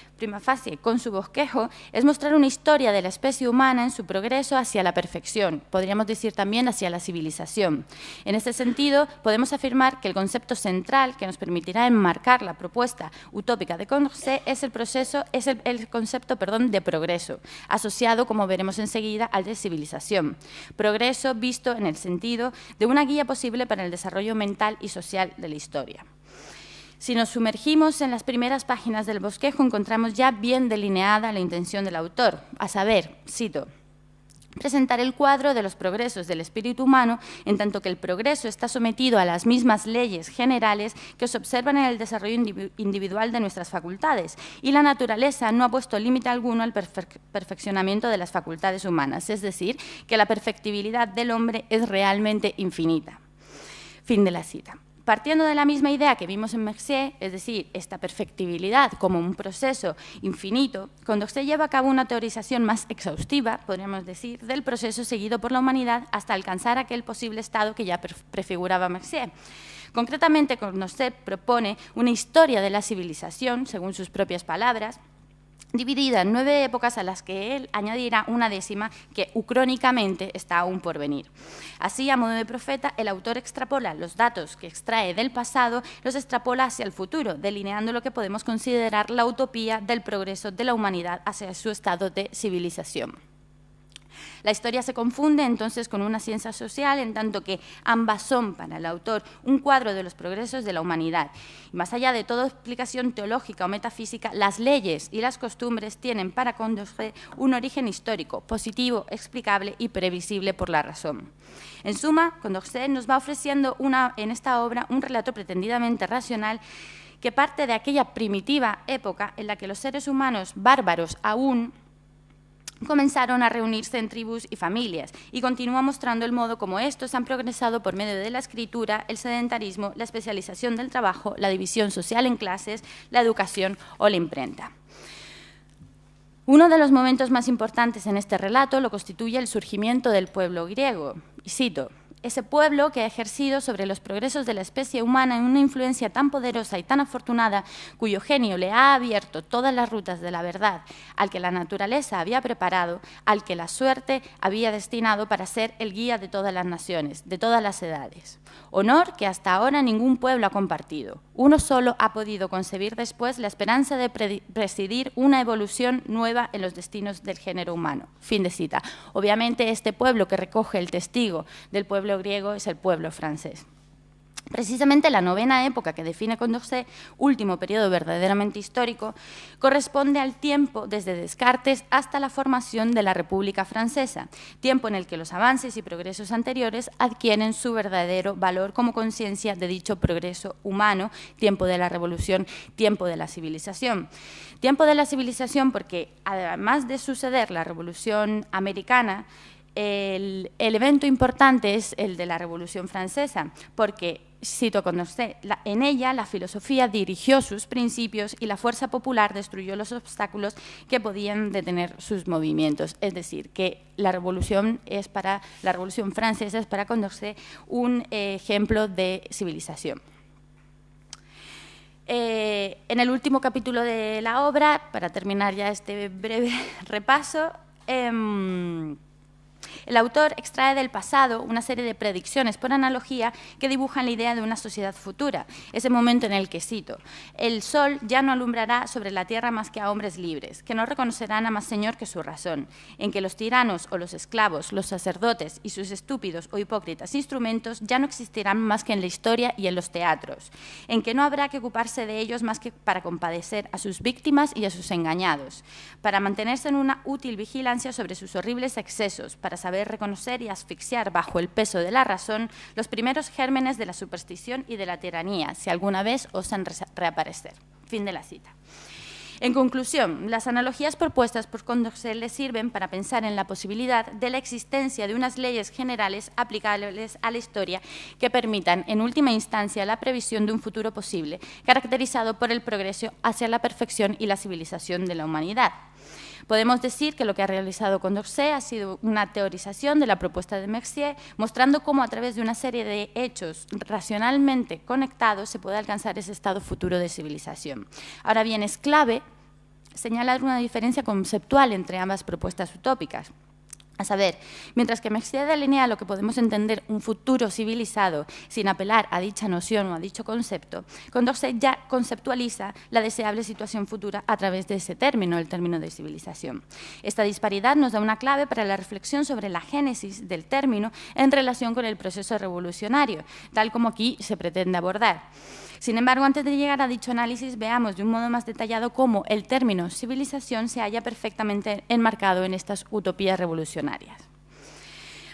con su bosquejo es mostrar una historia de la especie humana en su progreso hacia la perfección, podríamos decir también hacia la civilización. En este sentido, podemos afirmar que el concepto central que nos permitirá enmarcar la propuesta utópica de Condorcet es el concepto de progreso, asociado, como veremos enseguida, al de civilización. Progreso visto en el sentido de una guía posible para el desarrollo mental y social de la historia. Si nos sumergimos en las primeras páginas del bosquejo, encontramos ya bien delineada la intención del autor, a saber, cito, presentar el cuadro de los progresos del espíritu humano, en tanto que el progreso está sometido a las mismas leyes generales que se observan en el desarrollo individual de nuestras facultades, y la naturaleza no ha puesto límite alguno al perfeccionamiento de las facultades humanas, es decir, que la perfectibilidad del hombre es realmente infinita. Fin de la cita. Partiendo de la misma idea que vimos en Mercier, es decir, esta perfectibilidad como un proceso infinito, Condorcet lleva a cabo una teorización más exhaustiva, podríamos decir, del proceso seguido por la humanidad hasta alcanzar aquel posible estado que ya prefiguraba Mercier. Concretamente, Condorcet propone una historia de la civilización, según sus propias palabras, dividida en 9 épocas a las que él añadirá una 10ª que ucrónicamente está aún por venir. Así, a modo de profeta, el autor extrapola los datos que extrae del pasado, los extrapola hacia el futuro, delineando lo que podemos considerar la utopía del progreso de la humanidad hacia su estado de civilización. La historia se confunde entonces con una ciencia social, en tanto que ambas son para el autor un cuadro de los progresos de la humanidad. Y más allá de toda explicación teológica o metafísica, las leyes y las costumbres tienen para Condorcet un origen histórico, positivo, explicable y previsible por la razón. En suma, Condorcet nos va ofreciendo en esta obra un relato pretendidamente racional que parte de aquella primitiva época en la que los seres humanos bárbaros aún comenzaron a reunirse en tribus y familias y continúa mostrando el modo como estos han progresado por medio de la escritura, el sedentarismo, la especialización del trabajo, la división social en clases, la educación o la imprenta. Uno de los momentos más importantes en este relato lo constituye el surgimiento del pueblo griego. Y cito, ese pueblo que ha ejercido sobre los progresos de la especie humana una influencia tan poderosa y tan afortunada, cuyo genio le ha abierto todas las rutas de la verdad, al que la naturaleza había preparado, al que la suerte había destinado para ser el guía de todas las naciones, de todas las edades. Honor que hasta ahora ningún pueblo ha compartido. Uno solo ha podido concebir después la esperanza de presidir una evolución nueva en los destinos del género humano. Fin de cita. Obviamente este pueblo que recoge el testigo del pueblo griego es el pueblo francés. Precisamente la novena época que define Condorcet, último periodo verdaderamente histórico, corresponde al tiempo desde Descartes hasta la formación de la República Francesa, tiempo en el que los avances y progresos anteriores adquieren su verdadero valor como conciencia de dicho progreso humano, tiempo de la revolución, tiempo de la civilización. Tiempo de la civilización porque, además de suceder la Revolución Americana, el evento importante es el de la Revolución Francesa, porque, cito Condorcet, en ella la filosofía dirigió sus principios y la fuerza popular destruyó los obstáculos que podían detener sus movimientos. Es decir, que la Revolución Francesa es para Condorcet un ejemplo de civilización. En el último capítulo de la obra, para terminar ya este breve repaso, el autor extrae del pasado una serie de predicciones por analogía que dibujan la idea de una sociedad futura, ese momento en el que, cito, el sol ya no alumbrará sobre la tierra más que a hombres libres, que no reconocerán a más señor que su razón, en que los tiranos o los esclavos, los sacerdotes y sus estúpidos o hipócritas instrumentos ya no existirán más que en la historia y en los teatros, en que no habrá que ocuparse de ellos más que para compadecer a sus víctimas y a sus engañados, para mantenerse en una útil vigilancia sobre sus horribles excesos, para saber reconocer y asfixiar bajo el peso de la razón los primeros gérmenes de la superstición y de la tiranía, si alguna vez osan reaparecer. Fin de la cita. En conclusión, las analogías propuestas por Condorcet le sirven para pensar en la posibilidad de la existencia de unas leyes generales aplicables a la historia que permitan, en última instancia, la previsión de un futuro posible, caracterizado por el progreso hacia la perfección y la civilización de la humanidad. Podemos decir que lo que ha realizado Condorcet ha sido una teorización de la propuesta de Mercier, mostrando cómo a través de una serie de hechos racionalmente conectados se puede alcanzar ese estado futuro de civilización. Ahora bien, es clave señalar una diferencia conceptual entre ambas propuestas utópicas. A saber, mientras que Mercier delinea lo que podemos entender un futuro civilizado sin apelar a dicha noción o a dicho concepto, Condorcet ya conceptualiza la deseable situación futura a través de ese término, el término de civilización. Esta disparidad nos da una clave para la reflexión sobre la génesis del término en relación con el proceso revolucionario, tal como aquí se pretende abordar. Sin embargo, antes de llegar a dicho análisis, veamos de un modo más detallado cómo el término civilización se halla perfectamente enmarcado en estas utopías revolucionarias.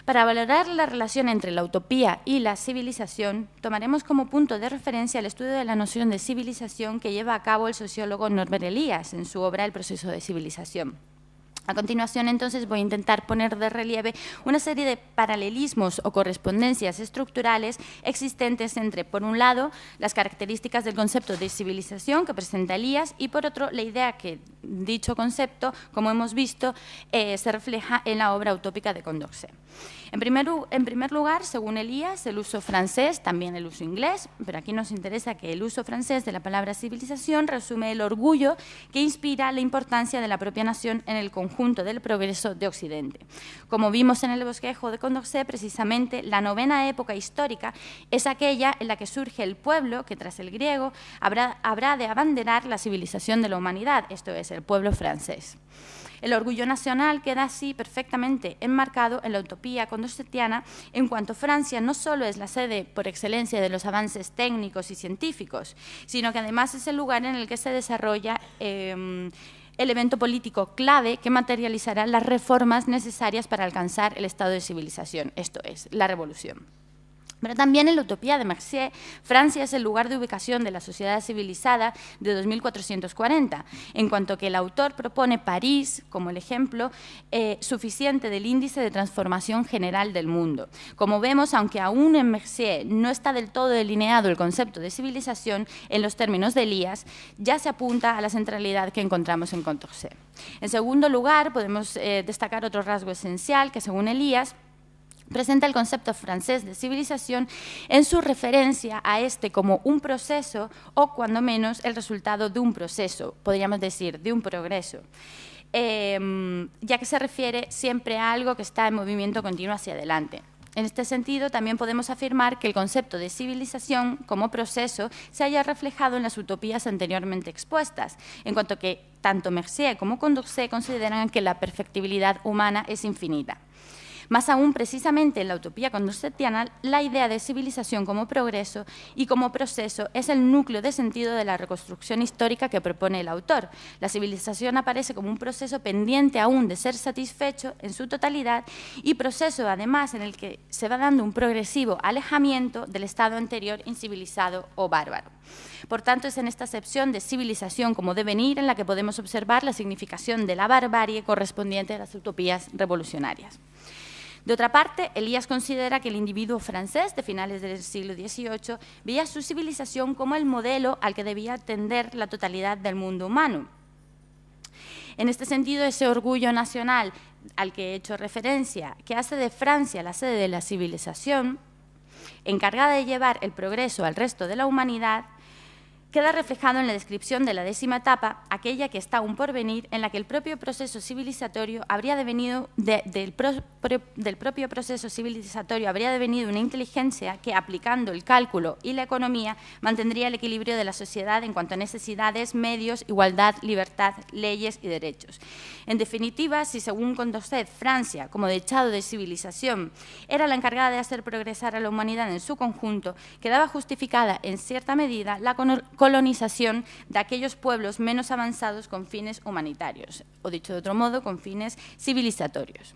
Para valorar la relación entre la utopía y la civilización, tomaremos como punto de referencia el estudio de la noción de civilización que lleva a cabo el sociólogo Norbert Elias en su obra El proceso de civilización. A continuación, entonces, voy a intentar poner de relieve una serie de paralelismos o correspondencias estructurales existentes entre, por un lado, las características del concepto de civilización que presenta Elias y, por otro, la idea que dicho concepto, como hemos visto, se refleja en la obra utópica de Condorcet. En primer lugar, según Elias, el uso francés, también el uso inglés, pero aquí nos interesa que el uso francés de la palabra civilización resume el orgullo que inspira la importancia de la propia nación en el conjunto del progreso de Occidente. Como vimos en el bosquejo de Condorcet, precisamente la novena época histórica es aquella en la que surge el pueblo que, tras el griego, habrá de abanderar la civilización de la humanidad, esto es, el pueblo francés. El orgullo nacional queda así perfectamente enmarcado en la utopía condorcetiana, en cuanto Francia no solo es la sede por excelencia de los avances técnicos y científicos, sino que además es el lugar en el que se desarrolla el evento político clave que materializará las reformas necesarias para alcanzar el estado de civilización, esto es, la revolución. Pero también en la utopía de Mercier, Francia es el lugar de ubicación de la sociedad civilizada de 2440, en cuanto que el autor propone París como el ejemplo suficiente del índice de transformación general del mundo. Como vemos, aunque aún en Mercier no está del todo delineado el concepto de civilización, en los términos de Elias ya se apunta a la centralidad que encontramos en Condorcet. En segundo lugar, podemos destacar otro rasgo esencial que, según Elias, presenta el concepto francés de civilización en su referencia a este como un proceso o, cuando menos, el resultado de un proceso, podríamos decir, de un progreso, ya que se refiere siempre a algo que está en movimiento continuo hacia adelante. En este sentido, también podemos afirmar que el concepto de civilización como proceso se haya reflejado en las utopías anteriormente expuestas, en cuanto que tanto Mercier como Condorcet consideran que la perfectibilidad humana es infinita. Más aún, precisamente en la utopía condorcetiana, la idea de civilización como progreso y como proceso es el núcleo de sentido de la reconstrucción histórica que propone el autor. La civilización aparece como un proceso pendiente aún de ser satisfecho en su totalidad y proceso, además, en el que se va dando un progresivo alejamiento del estado anterior incivilizado o bárbaro. Por tanto, es en esta acepción de civilización como devenir en la que podemos observar la significación de la barbarie correspondiente a las utopías revolucionarias. De otra parte, Elías considera que el individuo francés de finales del siglo XVIII veía su civilización como el modelo al que debía tender la totalidad del mundo humano. En este sentido, ese orgullo nacional al que he hecho referencia, que hace de Francia la sede de la civilización, encargada de llevar el progreso al resto de la humanidad, queda reflejado en la descripción de la 10ª etapa, aquella que está aún por venir, en la que el propio proceso civilizatorio habría devenido del propio proceso civilizatorio habría devenido una inteligencia que, aplicando el cálculo y la economía, mantendría el equilibrio de la sociedad en cuanto a necesidades, medios, igualdad, libertad, leyes y derechos. En definitiva, si según Condorcet, Francia, como dechado de civilización, era la encargada de hacer progresar a la humanidad en su conjunto, quedaba justificada en cierta medida la colonización de aquellos pueblos menos avanzados con fines humanitarios, o dicho de otro modo, con fines civilizatorios.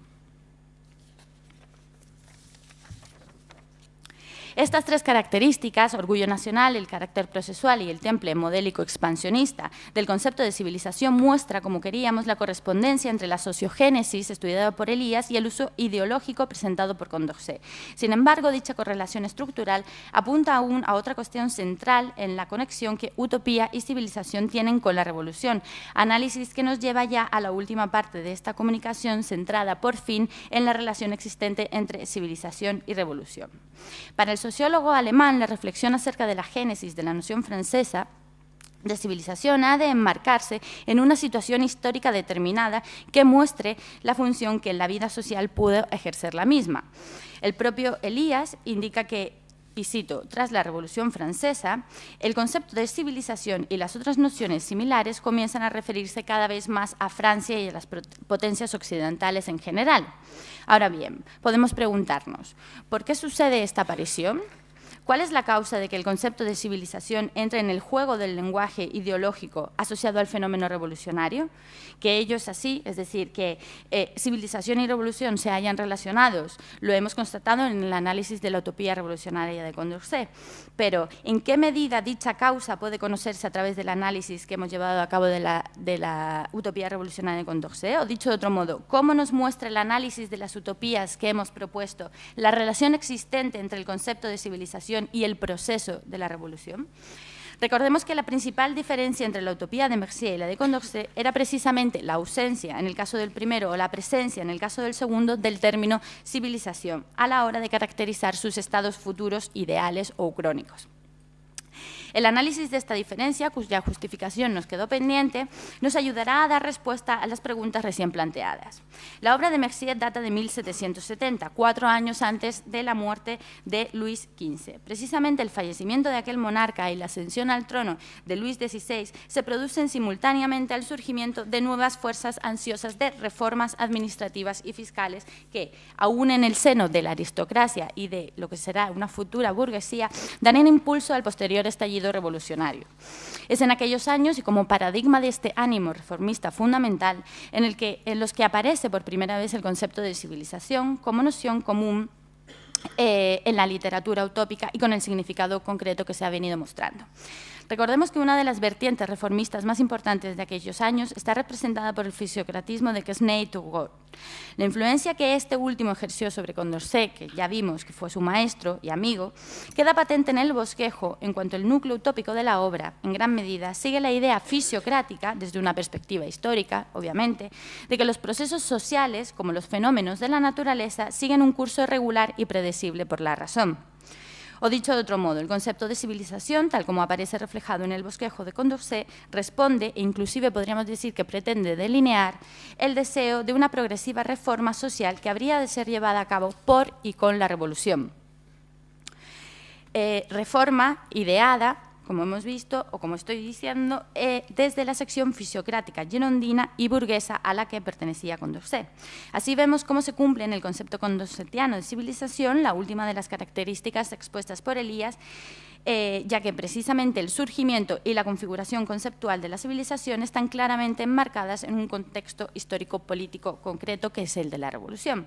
Estas tres características, orgullo nacional, el carácter procesual y el temple modélico expansionista del concepto de civilización, muestra, como queríamos, la correspondencia entre la sociogénesis estudiada por Elías y el uso ideológico presentado por Condorcet. Sin embargo, dicha correlación estructural apunta aún a otra cuestión central en la conexión que utopía y civilización tienen con la revolución, análisis que nos lleva ya a la última parte de esta comunicación, centrada por fin en la relación existente entre civilización y revolución. Para el sociólogo alemán, la reflexión acerca de la génesis de la noción francesa de civilización ha de enmarcarse en una situación histórica determinada que muestre la función que en la vida social pudo ejercer la misma. El propio Elías indica que, y cito, tras la Revolución Francesa, el concepto de civilización y las otras nociones similares comienzan a referirse cada vez más a Francia y a las potencias occidentales en general. Ahora bien, podemos preguntarnos, ¿por qué sucede esta aparición? ¿Cuál es la causa de que el concepto de civilización entre en el juego del lenguaje ideológico asociado al fenómeno revolucionario? Que ello es así, es decir, que civilización y revolución se hayan relacionados, lo hemos constatado en el análisis de la utopía revolucionaria de Condorcet, pero ¿en qué medida dicha causa puede conocerse a través del análisis que hemos llevado a cabo de la utopía revolucionaria de Condorcet? O dicho de otro modo, ¿cómo nos muestra el análisis de las utopías que hemos propuesto la relación existente entre el concepto de civilización y el proceso de la revolución? Recordemos que la principal diferencia entre la utopía de Mercier y la de Condorcet era precisamente la ausencia, en el caso del primero, o la presencia, en el caso del segundo, del término civilización, a la hora de caracterizar sus estados futuros ideales o crónicos. El análisis de esta diferencia, cuya justificación nos quedó pendiente, nos ayudará a dar respuesta a las preguntas recién planteadas. La obra de Mercier data de 1770, 4 años antes de la muerte de Luis XV. Precisamente el fallecimiento de aquel monarca y la ascensión al trono de Luis XVI se producen simultáneamente al surgimiento de nuevas fuerzas ansiosas de reformas administrativas y fiscales que, aún en el seno de la aristocracia y de lo que será una futura burguesía, darán impulso al posterior estallido revolucionario. Es en aquellos años y como paradigma de este ánimo reformista fundamental en los que aparece por primera vez el concepto de civilización como noción común en la literatura utópica y con el significado concreto que se ha venido mostrando. Recordemos que una de las vertientes reformistas más importantes de aquellos años está representada por el fisiocratismo de Quesnay y Turgot. La influencia que este último ejerció sobre Condorcet, que ya vimos que fue su maestro y amigo, queda patente en el bosquejo en cuanto el núcleo utópico de la obra, en gran medida, sigue la idea fisiocrática, desde una perspectiva histórica, obviamente, de que los procesos sociales, como los fenómenos de la naturaleza, siguen un curso regular y predecible por la razón. O dicho de otro modo, el concepto de civilización, tal como aparece reflejado en el bosquejo de Condorcet, responde, e inclusive podríamos decir que pretende delinear, el deseo de una progresiva reforma social que habría de ser llevada a cabo por y con la revolución. Reforma ideada como hemos visto, o como estoy diciendo, desde la sección fisiocrática girondina y burguesa a la que pertenecía Condorcet. Así vemos cómo se cumple en el concepto condorcetiano de civilización la última de las características expuestas por Elías, ya que precisamente el surgimiento y la configuración conceptual de la civilización están claramente enmarcadas en un contexto histórico-político concreto que es el de la Revolución.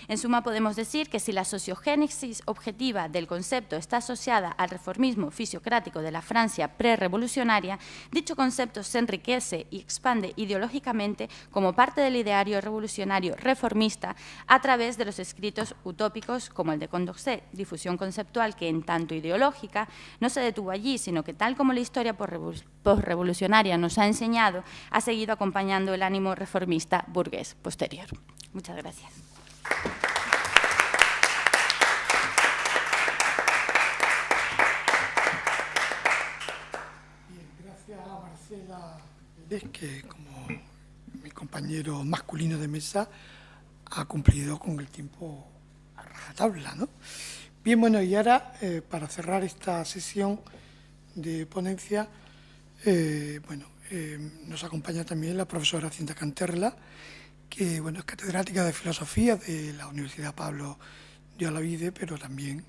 En suma, podemos decir que si la sociogénesis objetiva del concepto está asociada al reformismo fisiocrático de la Francia prerrevolucionaria, dicho concepto se enriquece y expande ideológicamente como parte del ideario revolucionario reformista a través de los escritos utópicos como el de Condorcet, difusión conceptual que en tanto ideológica no se detuvo allí, sino que tal como la historia posrevolucionaria nos ha enseñado, ha seguido acompañando el ánimo reformista burgués posterior. Muchas gracias. Bien, gracias a Marcela Pérez, que como mi compañero masculino de mesa ha cumplido con el tiempo a rajatabla, ¿no? Bien, bueno, y ahora, para cerrar esta sesión de ponencia, nos acompaña también la profesora Cinta Canterla, que es catedrática de Filosofía de la Universidad Pablo de Olavide, pero también,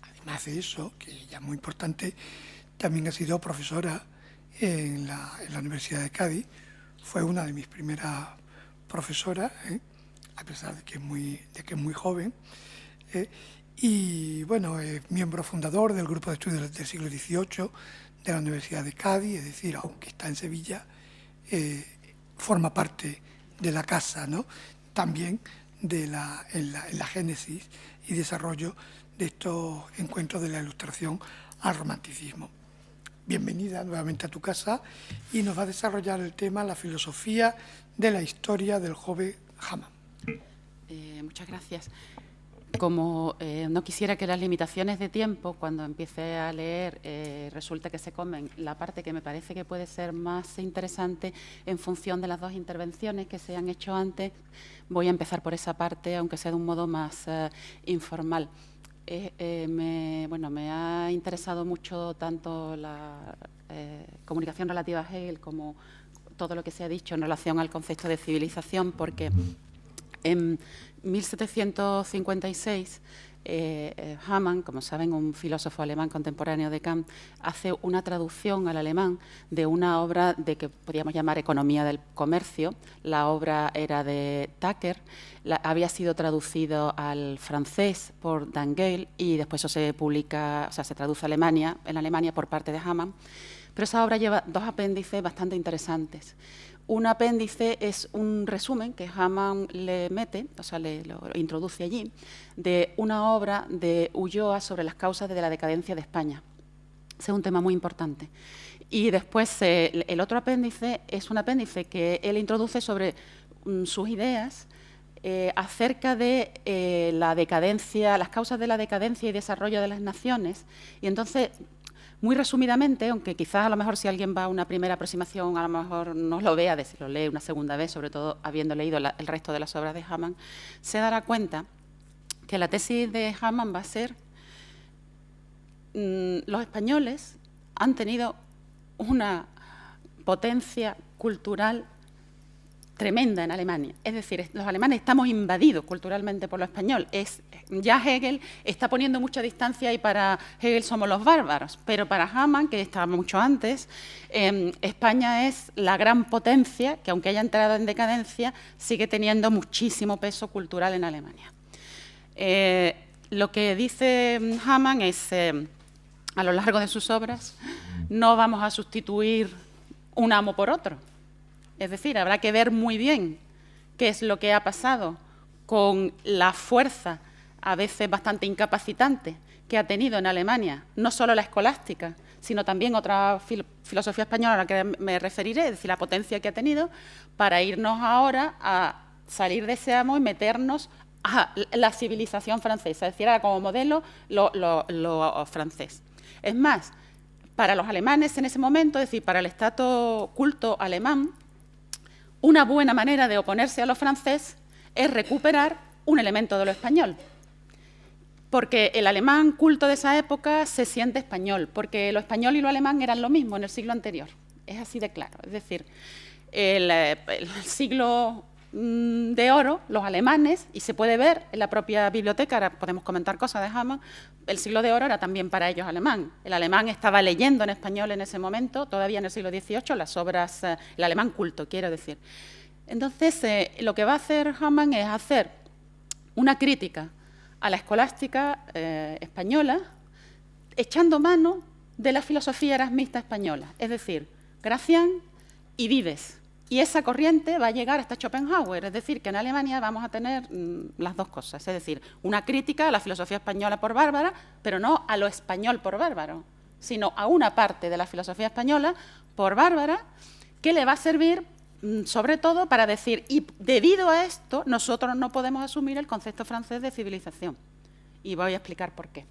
además de eso, que ya es muy importante, también ha sido profesora en la Universidad de Cádiz. Fue una de mis primeras profesoras, a pesar de que es muy joven. Y es miembro fundador del Grupo de Estudios del Siglo XVIII de la Universidad de Cádiz, es decir, aunque está en Sevilla, forma parte de la casa, ¿no? También en la génesis y desarrollo de estos encuentros de la Ilustración al Romanticismo. Bienvenida nuevamente a tu casa y nos va a desarrollar el tema la filosofía de la historia del joven Hamann. Muchas gracias. Como no quisiera que las limitaciones de tiempo, cuando empiece a leer, resulta que se comen la parte que me parece que puede ser más interesante en función de las dos intervenciones que se han hecho antes, voy a empezar por esa parte, aunque sea de un modo más informal. Me ha interesado mucho tanto la comunicación relativa a Hegel como todo lo que se ha dicho en relación al concepto de civilización, porque en 1756, Hamann, como saben, un filósofo alemán contemporáneo de Kant, hace una traducción al alemán de una obra de que podríamos llamar Economía del Comercio. La obra era de Thacker, había sido traducido al francés por D'Angeil y después eso se publica, o sea, se traduce a en Alemania por parte de Hamann. Pero esa obra lleva dos apéndices bastante interesantes. Un apéndice es un resumen que Hamann le mete, o sea, lo introduce allí, de una obra de Ulloa sobre las causas de la decadencia de España. Ese es un tema muy importante. Y después el otro apéndice es un apéndice que él introduce sobre sus ideas acerca de la decadencia, las causas de la decadencia y desarrollo de las naciones. Y entonces, muy resumidamente, aunque quizás a lo mejor si alguien va a una primera aproximación a lo mejor no lo vea, si lo lee una segunda vez, sobre todo habiendo leído el resto de las obras de Hamann, se dará cuenta que la tesis de Hamann va a ser los españoles han tenido una potencia cultural tremenda en Alemania. Es decir, los alemanes estamos invadidos culturalmente por lo español. Ya Hegel está poniendo mucha distancia y para Hegel somos los bárbaros, pero para Hamann, que estaba mucho antes, España es la gran potencia que, aunque haya entrado en decadencia, sigue teniendo muchísimo peso cultural en Alemania. Lo que dice Hamann es, a lo largo de sus obras, no vamos a sustituir un amo por otro. Es decir, habrá que ver muy bien qué es lo que ha pasado con la fuerza, a veces bastante incapacitante, que ha tenido en Alemania, no solo la escolástica, sino también otra filosofía española a la que me referiré, es decir, la potencia que ha tenido, para irnos ahora a salir de ese amo y meternos a la civilización francesa, es decir, ahora como modelo lo francés. Es más, para los alemanes en ese momento, es decir, para el Estado culto alemán, una buena manera de oponerse a lo francés es recuperar un elemento de lo español. Porque el alemán culto de esa época se siente español, porque lo español y lo alemán eran lo mismo en el siglo anterior. Es así de claro. Es decir, el siglo de oro, los alemanes, y se puede ver en la propia biblioteca, ahora podemos comentar cosas de Hamann, el siglo de oro era también para ellos alemán. El alemán estaba leyendo en español en ese momento, todavía en el siglo XVIII, las obras, el alemán culto, quiero decir. Entonces, lo que va a hacer Hamann es hacer una crítica a la escolástica española, echando mano de la filosofía erasmista española, es decir, Gracián y Vives. Y esa corriente va a llegar hasta Schopenhauer, es decir, que en Alemania vamos a tener las dos cosas, es decir, una crítica a la filosofía española por bárbara, pero no a lo español por bárbaro, sino a una parte de la filosofía española por bárbara que le va a servir sobre todo para decir, y debido a esto, nosotros no podemos asumir el concepto francés de civilización. Y voy a explicar por qué.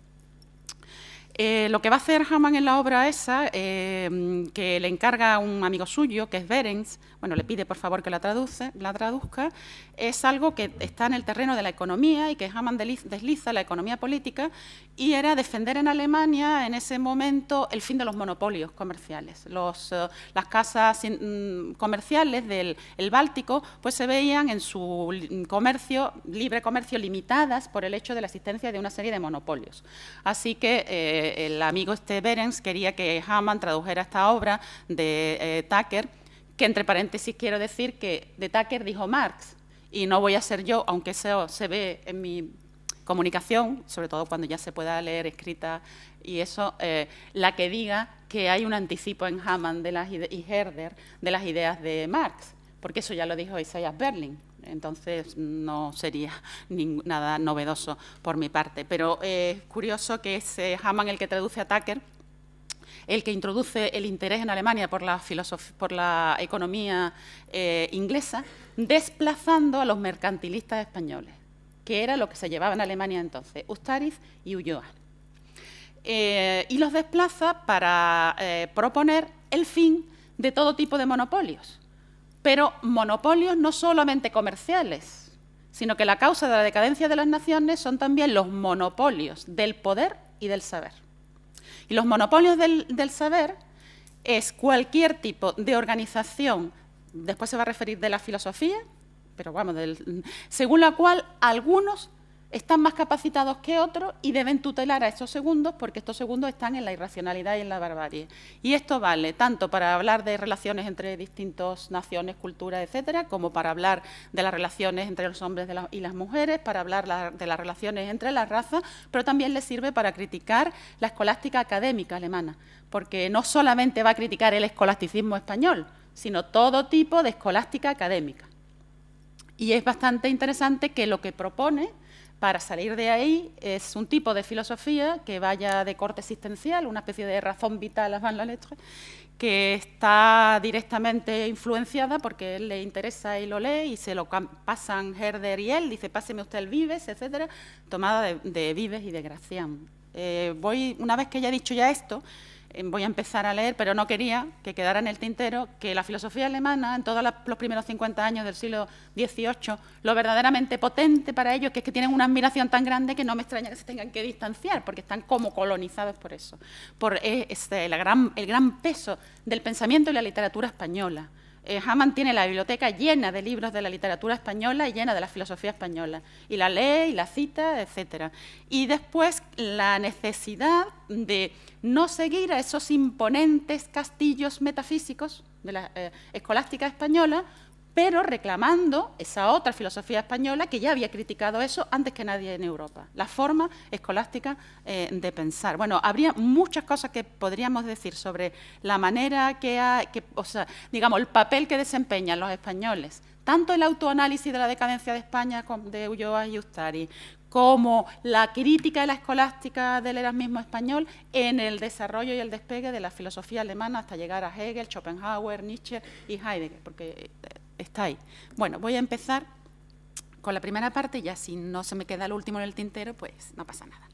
Lo que va a hacer Hamann en la obra esa, que le encarga a un amigo suyo, que es Behrens, bueno, le pide por favor que la traduzca, es algo que está en el terreno de la economía y que Hamann desliza la economía política, y era defender en Alemania en ese momento el fin de los monopolios comerciales. Las casas comerciales del Báltico pues se veían en su libre comercio limitadas por el hecho de la existencia de una serie de monopolios. Así que el amigo Behrens quería que Hamann tradujera esta obra de Tucker, que entre paréntesis quiero decir que de Tucker dijo Marx, y no voy a ser yo, aunque eso se ve en mi comunicación, sobre todo cuando ya se pueda leer escrita y eso, la que diga que hay un anticipo en Hamann y Herder de las ideas de Marx, porque eso ya lo dijo Isaiah Berlin. Entonces no sería nada novedoso por mi parte. Pero es curioso que es Hamann el que traduce a Tucker, el que introduce el interés en Alemania por la economía inglesa, desplazando a los mercantilistas españoles, que era lo que se llevaba en Alemania entonces, Ustariz y Ulloa. Y los desplaza para proponer el fin de todo tipo de monopolios. Pero monopolios no solamente comerciales, sino que la causa de la decadencia de las naciones son también los monopolios del poder y del saber. Y los monopolios del saber es cualquier tipo de organización, después se va a referir de la filosofía, pero vamos, según la cual algunos están más capacitados que otros y deben tutelar a estos segundos, porque estos segundos están en la irracionalidad y en la barbarie. Y esto vale tanto para hablar de relaciones entre distintas naciones, culturas, etcétera, como para hablar de las relaciones entre los hombres y las mujeres, para hablar de las relaciones entre las razas, pero también les sirve para criticar la escolástica académica alemana, porque no solamente va a criticar el escolasticismo español, sino todo tipo de escolástica académica. Y es bastante interesante que lo que propone para salir de ahí es un tipo de filosofía que vaya de corte existencial, una especie de razón vital avant la lettre, que está directamente influenciada porque él le interesa y lo lee y se lo pasan Herder y él, dice páseme usted el Vives, etcétera, tomada de Vives y de Gracián. Una vez que haya dicho ya esto, voy a empezar a leer, pero no quería que quedara en el tintero que la filosofía alemana, en todos los primeros 50 años del siglo XVIII, lo verdaderamente potente para ellos es que tienen una admiración tan grande que no me extraña que se tengan que distanciar, porque están como colonizados por eso, por el gran peso del pensamiento y la literatura española. Hamann tiene la biblioteca llena de libros de la literatura española y llena de la filosofía española, y la lee y la cita, etcétera. Y después la necesidad de no seguir a esos imponentes castillos metafísicos de la escolástica española, pero reclamando esa otra filosofía española que ya había criticado eso antes que nadie en Europa, la forma escolástica de pensar. Bueno, habría muchas cosas que podríamos decir sobre la manera digamos, el papel que desempeñan los españoles, tanto el autoanálisis de la decadencia de España de Ulloa y Ustariz, como la crítica de la escolástica del erasmismo español en el desarrollo y el despegue de la filosofía alemana hasta llegar a Hegel, Schopenhauer, Nietzsche y Heidegger, porque está ahí. Bueno, voy a empezar con la primera parte, ya si no se me queda el último en el tintero, pues no pasa nada.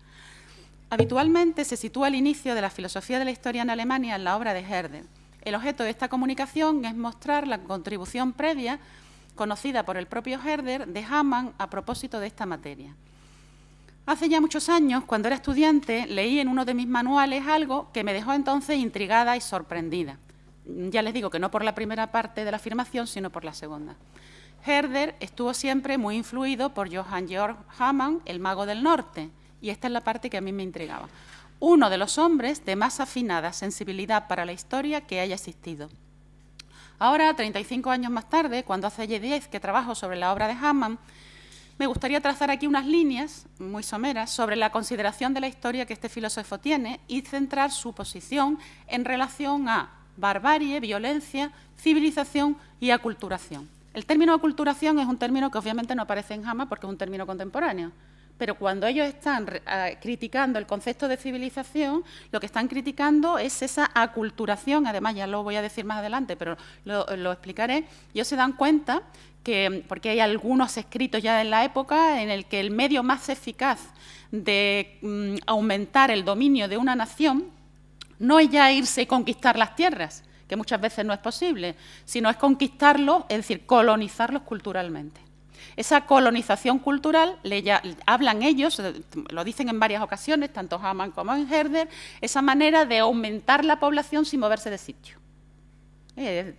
Habitualmente se sitúa el inicio de la filosofía de la historia en Alemania en la obra de Herder. El objeto de esta comunicación es mostrar la contribución previa, conocida por el propio Herder, de Hamann a propósito de esta materia. Hace ya muchos años, cuando era estudiante, leí en uno de mis manuales algo que me dejó entonces intrigada y sorprendida. Ya les digo que no por la primera parte de la afirmación, sino por la segunda. Herder estuvo siempre muy influido por Johann Georg Hamann, el mago del norte, y esta es la parte que a mí me intrigaba. Uno de los hombres de más afinada sensibilidad para la historia que haya existido. Ahora, 35 años más tarde, cuando hace ya 10 que trabajo sobre la obra de Hamann, me gustaría trazar aquí unas líneas muy someras sobre la consideración de la historia que este filósofo tiene y centrar su posición en relación a barbarie, violencia, civilización y aculturación. El término aculturación es un término que obviamente no aparece en Hamann porque es un término contemporáneo, pero cuando ellos están criticando el concepto de civilización, lo que están criticando es esa aculturación, además ya lo voy a decir más adelante, pero lo explicaré. Ellos se dan cuenta que, porque hay algunos escritos ya en la época en el que el medio más eficaz de aumentar el dominio de una nación no es ya irse y conquistar las tierras, que muchas veces no es posible, sino es conquistarlos, es decir, colonizarlos culturalmente. Esa colonización cultural, hablan ellos, lo dicen en varias ocasiones, tanto Hamann como en Herder, esa manera de aumentar la población sin moverse de sitio.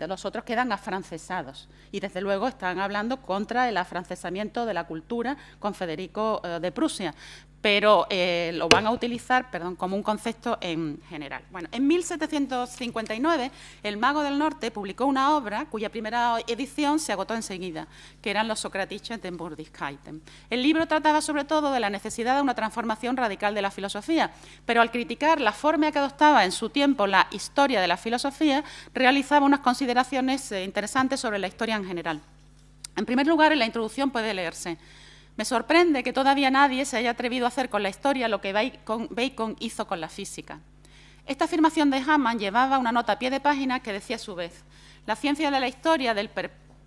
Los otros quedan afrancesados y, desde luego, están hablando contra el afrancesamiento de la cultura con Federico de Prusia, pero lo van a utilizar, como un concepto en general. Bueno, en 1759, el mago del norte publicó una obra cuya primera edición se agotó enseguida, que eran los Sokratische Tempurdigkeiten. El libro trataba sobre todo de la necesidad de una transformación radical de la filosofía, pero al criticar la forma que adoptaba en su tiempo la historia de la filosofía, realizaba unas consideraciones interesantes sobre la historia en general. En primer lugar, en la introducción puede leerse: me sorprende que todavía nadie se haya atrevido a hacer con la historia lo que Bacon hizo con la física. Esta afirmación de Hamann llevaba una nota a pie de página que decía a su vez: la ciencia de la historia del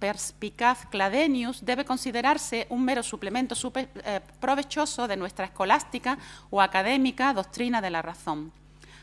perspicaz Cladenius debe considerarse un mero suplemento provechoso de nuestra escolástica o académica doctrina de la razón.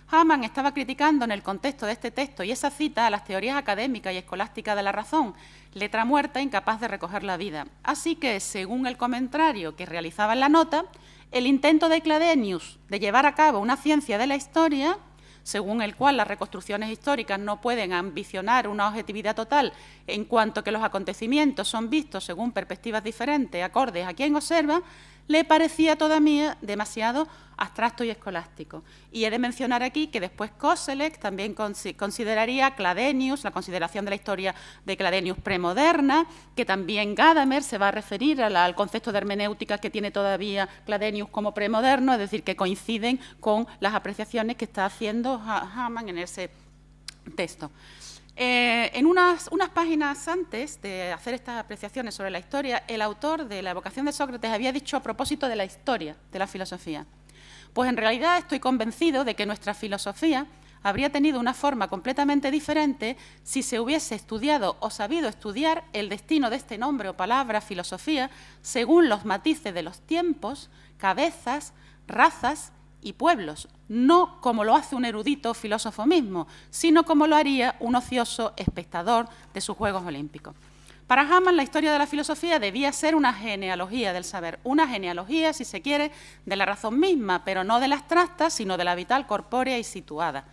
Hamann estaba criticando en el contexto de este texto y esa cita a las teorías académicas y escolásticas de la razón, letra muerta incapaz de recoger la vida. Así que, según el comentario que realizaba en la nota, el intento de Cladenius de llevar a cabo una ciencia de la historia, según el cual las reconstrucciones históricas no pueden ambicionar una objetividad total en cuanto que los acontecimientos son vistos según perspectivas diferentes, acordes a quien observa, le parecía todavía demasiado abstracto y escolástico. Y he de mencionar aquí que después Koselleck también consideraría Cladenius, la consideración de la historia de Cladenius premoderna, que también Gadamer se va a referir al concepto de hermenéutica que tiene todavía Cladenius como premoderno, es decir, que coinciden con las apreciaciones que está haciendo Hamann en ese texto. En unas páginas antes de hacer estas apreciaciones sobre la historia, el autor de La evocación de Sócrates había dicho a propósito de la historia de la filosofía: pues en realidad estoy convencido de que nuestra filosofía habría tenido una forma completamente diferente si se hubiese estudiado o sabido estudiar el destino de este nombre o palabra filosofía según los matices de los tiempos, cabezas, razas y pueblos, no como lo hace un erudito filósofo mismo, sino como lo haría un ocioso espectador de sus Juegos Olímpicos. Para Hamann, la historia de la filosofía debía ser una genealogía del saber, una genealogía, si se quiere, de la razón misma, pero no de la abstracta, sino de la vital, corpórea y situada.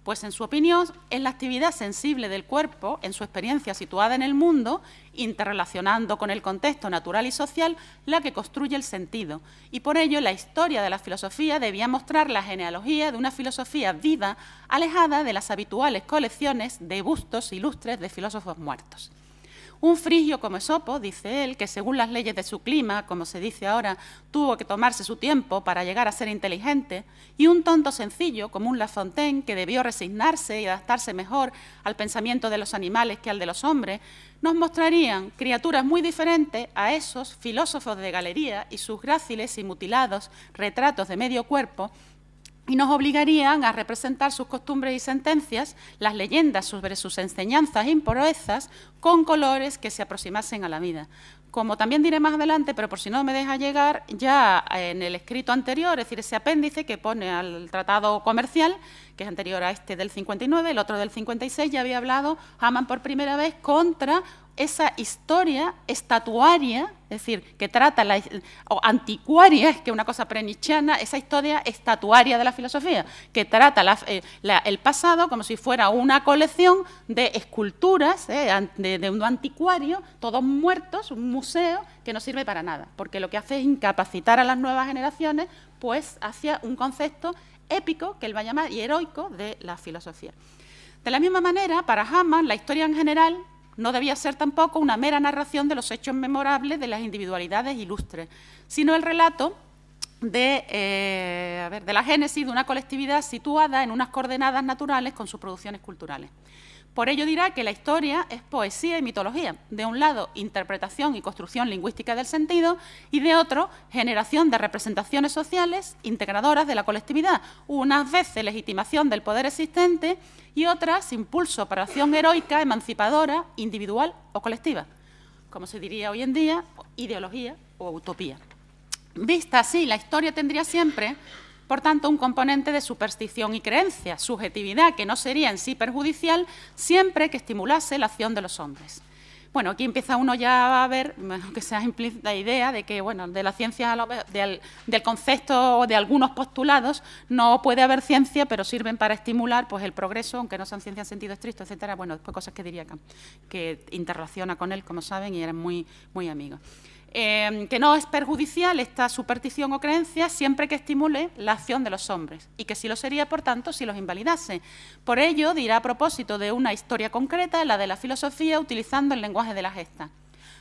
Pues, en su opinión, es la actividad sensible del cuerpo, en su experiencia situada en el mundo, interrelacionando con el contexto natural y social, la que construye el sentido. Y por ello, la historia de la filosofía debía mostrar la genealogía de una filosofía viva, alejada de las habituales colecciones de bustos ilustres de filósofos muertos. Un frigio como Esopo, dice él, que según las leyes de su clima, como se dice ahora, tuvo que tomarse su tiempo para llegar a ser inteligente, y un tonto sencillo como un La Fontaine, que debió resignarse y adaptarse mejor al pensamiento de los animales que al de los hombres, nos mostrarían criaturas muy diferentes a esos filósofos de galería y sus gráciles y mutilados retratos de medio cuerpo, y nos obligarían a representar sus costumbres y sentencias, las leyendas sobre sus enseñanzas e impurezas, con colores que se aproximasen a la vida. como también diré más adelante, pero por si no me deja llegar, ya en el escrito anterior, es decir, ese apéndice que pone al tratado comercial, que es anterior a este del 59, el otro del 56, ya había hablado Hamann por primera vez contra esa historia estatuaria, es decir, que trata, o anticuaria, es que una cosa pre-nietzscheana, esa historia estatuaria de la filosofía, que trata el pasado como si fuera una colección de esculturas, de un anticuario, todos muertos, un museo que no sirve para nada, porque lo que hace es incapacitar a las nuevas generaciones pues hacia un concepto épico, que él va a llamar, y heroico, de la filosofía. De la misma manera, para Hamann, la historia en general no debía ser tampoco una mera narración de los hechos memorables de las individualidades ilustres, sino el relato de la génesis de una colectividad situada en unas coordenadas naturales con sus producciones culturales. Por ello dirá que la historia es poesía y mitología. De un lado, interpretación y construcción lingüística del sentido, y de otro, generación de representaciones sociales integradoras de la colectividad, unas veces legitimación del poder existente y otras impulso para acción heroica, emancipadora, individual o colectiva. Como se diría hoy en día, ideología o utopía. Vista así, la historia tendría siempre, por tanto, un componente de superstición y creencia, subjetividad que no sería en sí perjudicial siempre que estimulase la acción de los hombres. Bueno, aquí empieza uno ya a ver, aunque sea implícita, la idea de que, bueno, de la ciencia, del concepto de algunos postulados, no puede haber ciencia, pero sirven para estimular pues, el progreso, aunque no sean ciencia en sentido estricto, etcétera. Bueno, después cosas que diría que interrelaciona con él, como saben, y eran muy, muy amigos. Que no es perjudicial esta superstición o creencia siempre que estimule la acción de los hombres y que sí lo sería, por tanto, si los invalidase. Por ello, dirá a propósito de una historia concreta, la de la filosofía, utilizando el lenguaje de la gesta.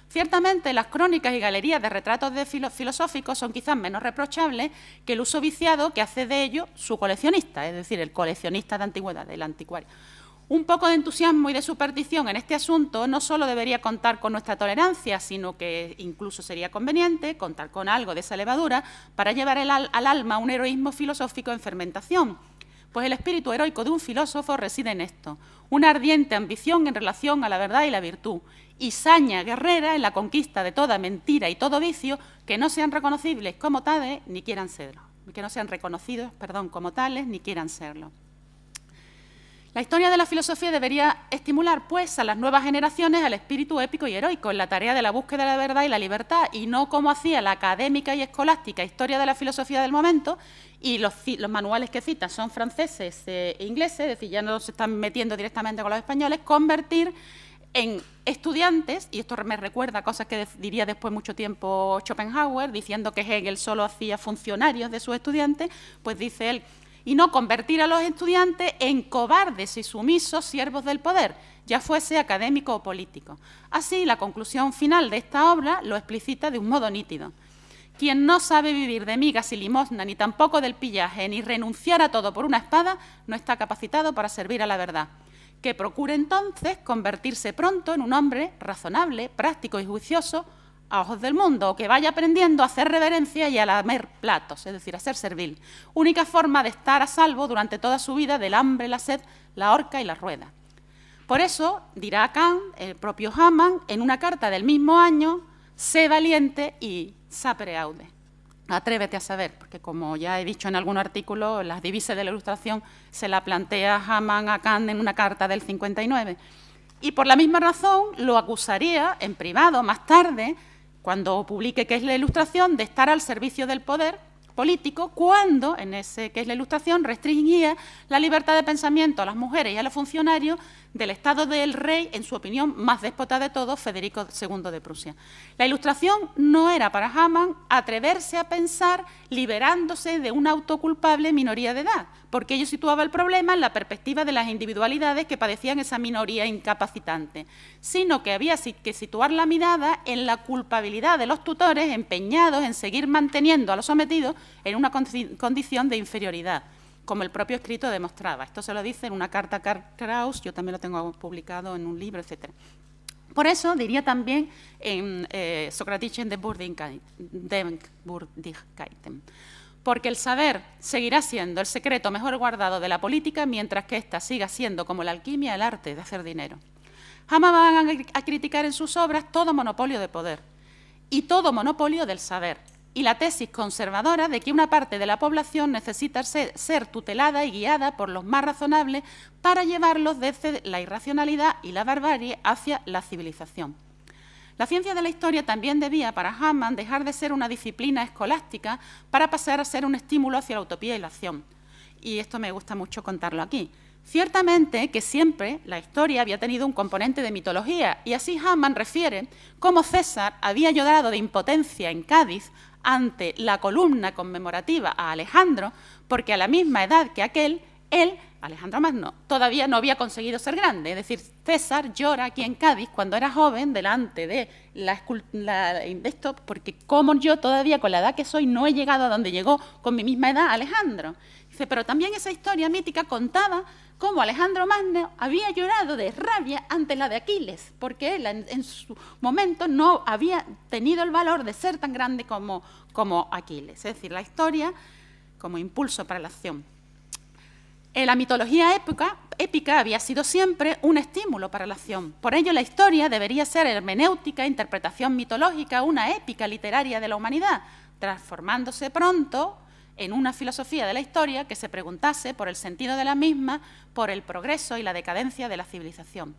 Ciertamente, las crónicas y galerías de retratos filosóficos son quizás menos reprochables que el uso viciado que hace de ello su coleccionista, es decir, el coleccionista de antigüedades, el anticuario. Un poco de entusiasmo y de superstición en este asunto no solo debería contar con nuestra tolerancia, sino que incluso sería conveniente contar con algo de esa levadura para llevar al alma un heroísmo filosófico en fermentación, pues el espíritu heroico de un filósofo reside en esto, una ardiente ambición en relación a la verdad y la virtud, y saña guerrera en la conquista de toda mentira y todo vicio que no sean reconocibles como tales ni quieran serlo, que no sean reconocidos, como tales ni quieran serlo. La historia de la filosofía debería estimular, pues, a las nuevas generaciones al espíritu épico y heroico en la tarea de la búsqueda de la verdad y la libertad, y no como hacía la académica y escolástica historia de la filosofía del momento, y los manuales que citan son franceses e ingleses, es decir, ya no se están metiendo directamente con los españoles, convertir en estudiantes, y esto me recuerda a cosas que diría después mucho tiempo Schopenhauer, diciendo que Hegel solo hacía funcionarios de sus estudiantes, pues dice él, y no convertir a los estudiantes en cobardes y sumisos siervos del poder, ya fuese académico o político. Así, la conclusión final de esta obra lo explicita de un modo nítido. Quien no sabe vivir de migas y limosna, ni tampoco del pillaje, ni renunciar a todo por una espada, no está capacitado para servir a la verdad. Que procure entonces convertirse pronto en un hombre razonable, práctico y juicioso, a ojos del mundo, o que vaya aprendiendo a hacer reverencia y a lamer platos, es decir, a ser servil. Única forma de estar a salvo durante toda su vida del hambre, la sed, la horca y la rueda. Por eso, dirá Kant, el propio Hamann, en una carta del mismo año, sé valiente y sapere aude. Atrévete a saber, porque como ya he dicho en algún artículo, las divisas de la Ilustración se la plantea Hamann a Kant en una carta del 59. Y por la misma razón lo acusaría en privado más tarde, cuando publique qué es la Ilustración, de estar al servicio del poder político, cuando en ese qué es la Ilustración restringía la libertad de pensamiento a las mujeres y a los funcionarios del estado del rey, en su opinión, más déspota de todos, Federico II de Prusia. La Ilustración no era para Hamann atreverse a pensar liberándose de una autoculpable minoría de edad, porque ello situaba el problema en la perspectiva de las individualidades que padecían esa minoría incapacitante, sino que había que situar la mirada en la culpabilidad de los tutores empeñados en seguir manteniendo a los sometidos en una condición de inferioridad, como el propio escrito demostraba. Esto se lo dice en una carta a Karl Kraus, yo también lo tengo publicado en un libro, etc. Por eso diría también en Socratischen den Burdigkeiten, porque el saber seguirá siendo el secreto mejor guardado de la política mientras que ésta siga siendo, como la alquimia, el arte de hacer dinero. Jamás van a criticar en sus obras todo monopolio de poder. y todo monopolio del saber, y la tesis conservadora de que una parte de la población necesita ser tutelada y guiada por los más razonables para llevarlos desde la irracionalidad y la barbarie hacia la civilización. La ciencia de la historia también debía, para Hamann, dejar de ser una disciplina escolástica para pasar a ser un estímulo hacia la utopía y la acción. Y esto me gusta mucho contarlo aquí. Ciertamente que siempre la historia había tenido un componente de mitología, y así Hamann refiere cómo César había llorado de impotencia en Cádiz ante la columna conmemorativa a Alejandro, porque a la misma edad que aquel, él, Alejandro Magno, todavía no había conseguido ser grande. Es decir, César llora aquí en Cádiz cuando era joven delante de esto, porque como yo todavía con la edad que soy no he llegado a donde llegó con mi misma edad Alejandro. Dice, pero también esa historia mítica contaba cómo Alejandro Magno había llorado de rabia ante la de Aquiles, porque él en su momento no había tenido el valor de ser tan grande como Aquiles. Es decir, la historia como impulso para la acción. La mitología épica había sido siempre un estímulo para la acción. Por ello, la historia debería ser hermenéutica, interpretación mitológica, una épica literaria de la humanidad, transformándose pronto en una filosofía de la historia que se preguntase por el sentido de la misma, por el progreso y la decadencia de la civilización.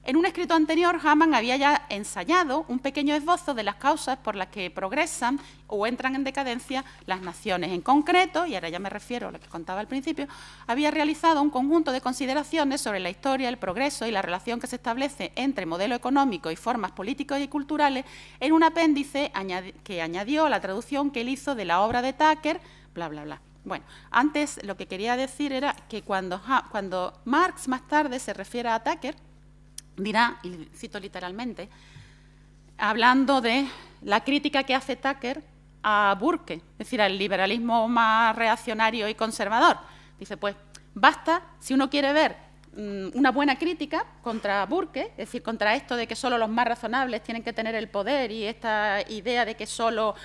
En un escrito anterior, Hamann había ya ensayado un pequeño esbozo de las causas por las que progresan o entran en decadencia las naciones. En concreto, y ahora ya me refiero a lo que contaba al principio, había realizado un conjunto de consideraciones sobre la historia, el progreso y la relación que se establece entre modelo económico y formas políticas y culturales en un apéndice que añadió a la traducción que él hizo de la obra de Tucker, bla, bla, bla. Bueno, antes lo que quería decir era que cuando Marx más tarde se refiere a Tucker, dirá, y cito literalmente, hablando de la crítica que hace Tucker a Burke, es decir, al liberalismo más reaccionario y conservador. Dice, pues, basta, si uno quiere ver una buena crítica contra Burke, es decir, contra esto de que solo los más razonables tienen que tener el poder y esta idea de que solo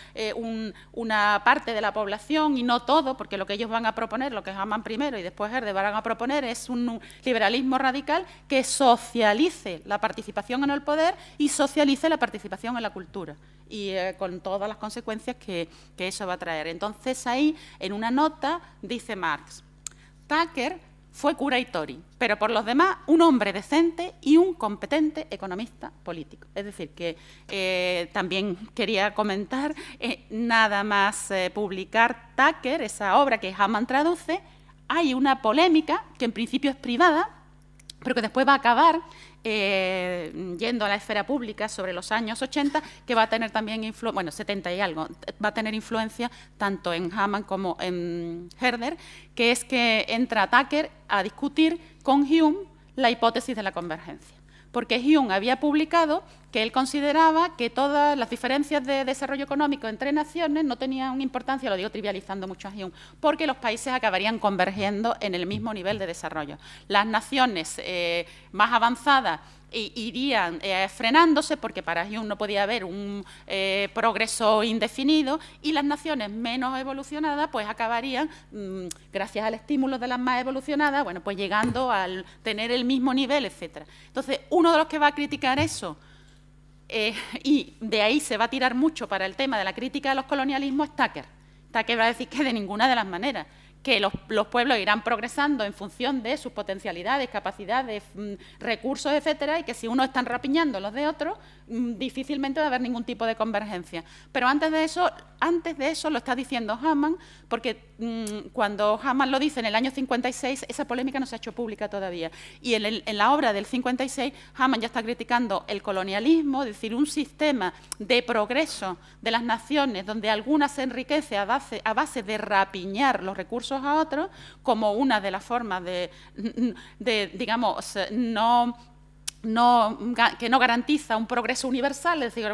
una parte de la población y no todo, porque lo que ellos van a proponer, lo que Hamann primero y después Herder van a proponer es un liberalismo radical que socialice la participación en el poder y socialice la participación en la cultura, y con todas las consecuencias que eso va a traer. Entonces ahí, en una nota, dice Marx, Tucker fue cura y Tory, pero por los demás un hombre decente y un competente economista político. Es decir, que también quería comentar, nada más publicar Tucker, esa obra que Hamann traduce, hay una polémica que en principio es privada, pero que después va a acabar yendo a la esfera pública sobre los años 80, que va a tener también 70 y algo, va a tener influencia tanto en Hamann como en Herder, que es que entra Tucker a discutir con Hume la hipótesis de la convergencia. Porque Hume había publicado que él consideraba que todas las diferencias de desarrollo económico entre naciones no tenían importancia, lo digo trivializando mucho a Hume, porque los países acabarían convergiendo en el mismo nivel de desarrollo. Las naciones más avanzadas irían frenándose, porque para Hume no podía haber un progreso indefinido, y las naciones menos evolucionadas pues acabarían, gracias al estímulo de las más evolucionadas, bueno, pues llegando al tener el mismo nivel, etcétera. Entonces, uno de los que va a criticar eso, y de ahí se va a tirar mucho para el tema de la crítica de los colonialismos, es Tucker. Tucker va a decir que de ninguna de las maneras, que los pueblos irán progresando en función de sus potencialidades, capacidades, recursos, etcétera, y que si unos están rapiñando los de otros, difícilmente va a haber ningún tipo de convergencia. Pero antes de eso lo está diciendo Hamann, porque cuando Hamann lo dice en el año 56, esa polémica no se ha hecho pública todavía. Y en la obra del 56, Hamann ya está criticando el colonialismo, es decir, un sistema de progreso de las naciones donde algunas se enriquece a base de rapiñar los recursos a otros, como una de las formas de digamos, que no garantiza un progreso universal, es decir,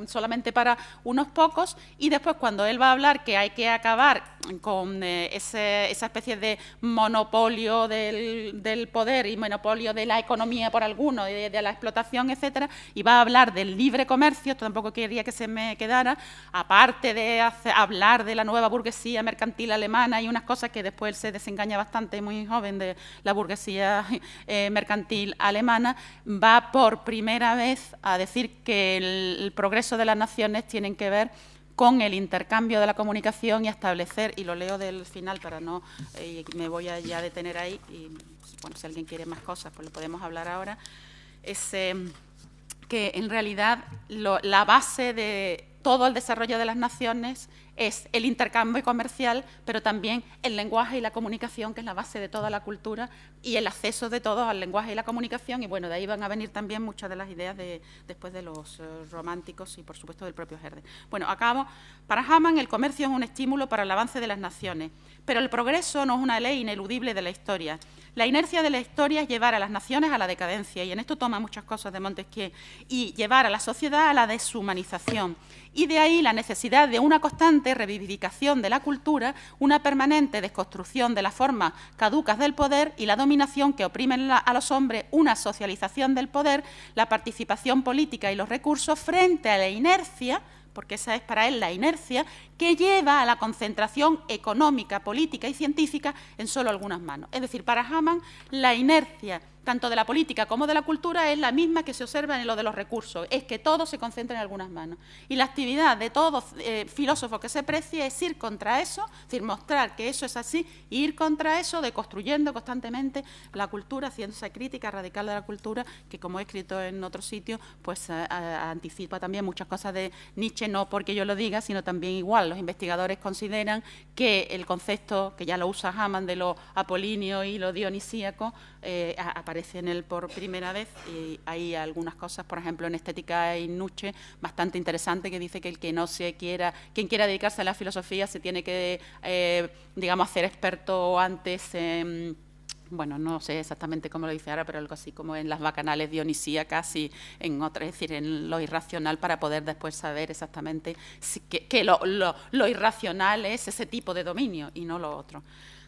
solamente para unos pocos, y después cuando él va a hablar que hay que acabar esa especie de monopolio del poder y monopolio de la economía por algunos, de la explotación, etcétera, y va a hablar del libre comercio. Esto tampoco quería que se me quedara, aparte de hablar de la nueva burguesía mercantil alemana y unas cosas que después se desengaña bastante, muy joven, de la burguesía mercantil alemana, va por primera vez a decir que el progreso de las naciones tienen que ver con el intercambio de la comunicación y establecer, y lo leo del final para no, me voy a ya detener ahí, y bueno, si alguien quiere más cosas, pues lo podemos hablar ahora, es que en realidad la base de todo el desarrollo de las naciones es el intercambio comercial, pero también el lenguaje y la comunicación, que es la base de toda la cultura, y el acceso de todos al lenguaje y la comunicación, y bueno, de ahí van a venir también muchas de las ideas después de los románticos y, por supuesto, del propio Herder. Bueno, acabo. Para Hamann, el comercio es un estímulo para el avance de las naciones, pero el progreso no es una ley ineludible de la historia. La inercia de la historia es llevar a las naciones a la decadencia, y en esto toma muchas cosas de Montesquieu, y llevar a la sociedad a la deshumanización. Y de ahí la necesidad de una constante revivificación de la cultura, una permanente desconstrucción de las formas caducas del poder y la dominación que oprimen a los hombres, una socialización del poder, la participación política y los recursos frente a la inercia, porque esa es para él la inercia, que lleva a la concentración económica, política y científica en solo algunas manos. Es decir, para Hamann, la inercia tanto de la política como de la cultura es la misma que se observa en lo de los recursos, es que todo se concentra en algunas manos. Y la actividad de todo filósofo que se precie es ir contra eso, es decir, mostrar que eso es así, e ir contra eso, deconstruyendo constantemente la cultura, haciendo esa crítica radical de la cultura, que como he escrito en otro sitio, pues anticipa también muchas cosas de Nietzsche, no porque yo lo diga, sino también igual. Los investigadores consideran que el concepto, que ya lo usa Hamann, de lo apolíneo y lo dionisíaco, aparece en él por primera vez, y hay algunas cosas, por ejemplo, en Estética y Nietzsche, bastante interesante, que dice que el que no se quiera, quien quiera dedicarse a la filosofía se tiene que, digamos, hacer experto antes, bueno, no sé exactamente cómo lo dice ahora, pero algo así como en las bacanales dionisíacas y en otras, es decir, en lo irracional, para poder después saber exactamente que lo irracional es ese tipo de dominio y no lo otro.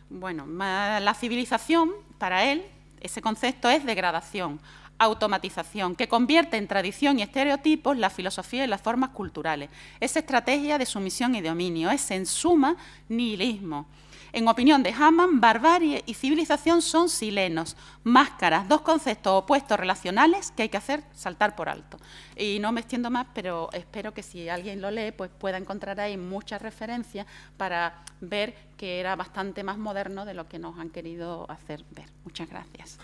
Bueno, la civilización, para él, ese concepto es degradación, automatización, que convierte en tradición y estereotipos la filosofía y las formas culturales. Es estrategia de sumisión y dominio, es en suma nihilismo. En opinión de Hamann, barbarie y civilización son silenos, máscaras, dos conceptos opuestos relacionales que hay que hacer saltar por alto. Y no me extiendo más, pero espero que si alguien lo lee, pues pueda encontrar ahí muchas referencias para ver que era bastante más moderno de lo que nos han querido hacer ver. Muchas gracias.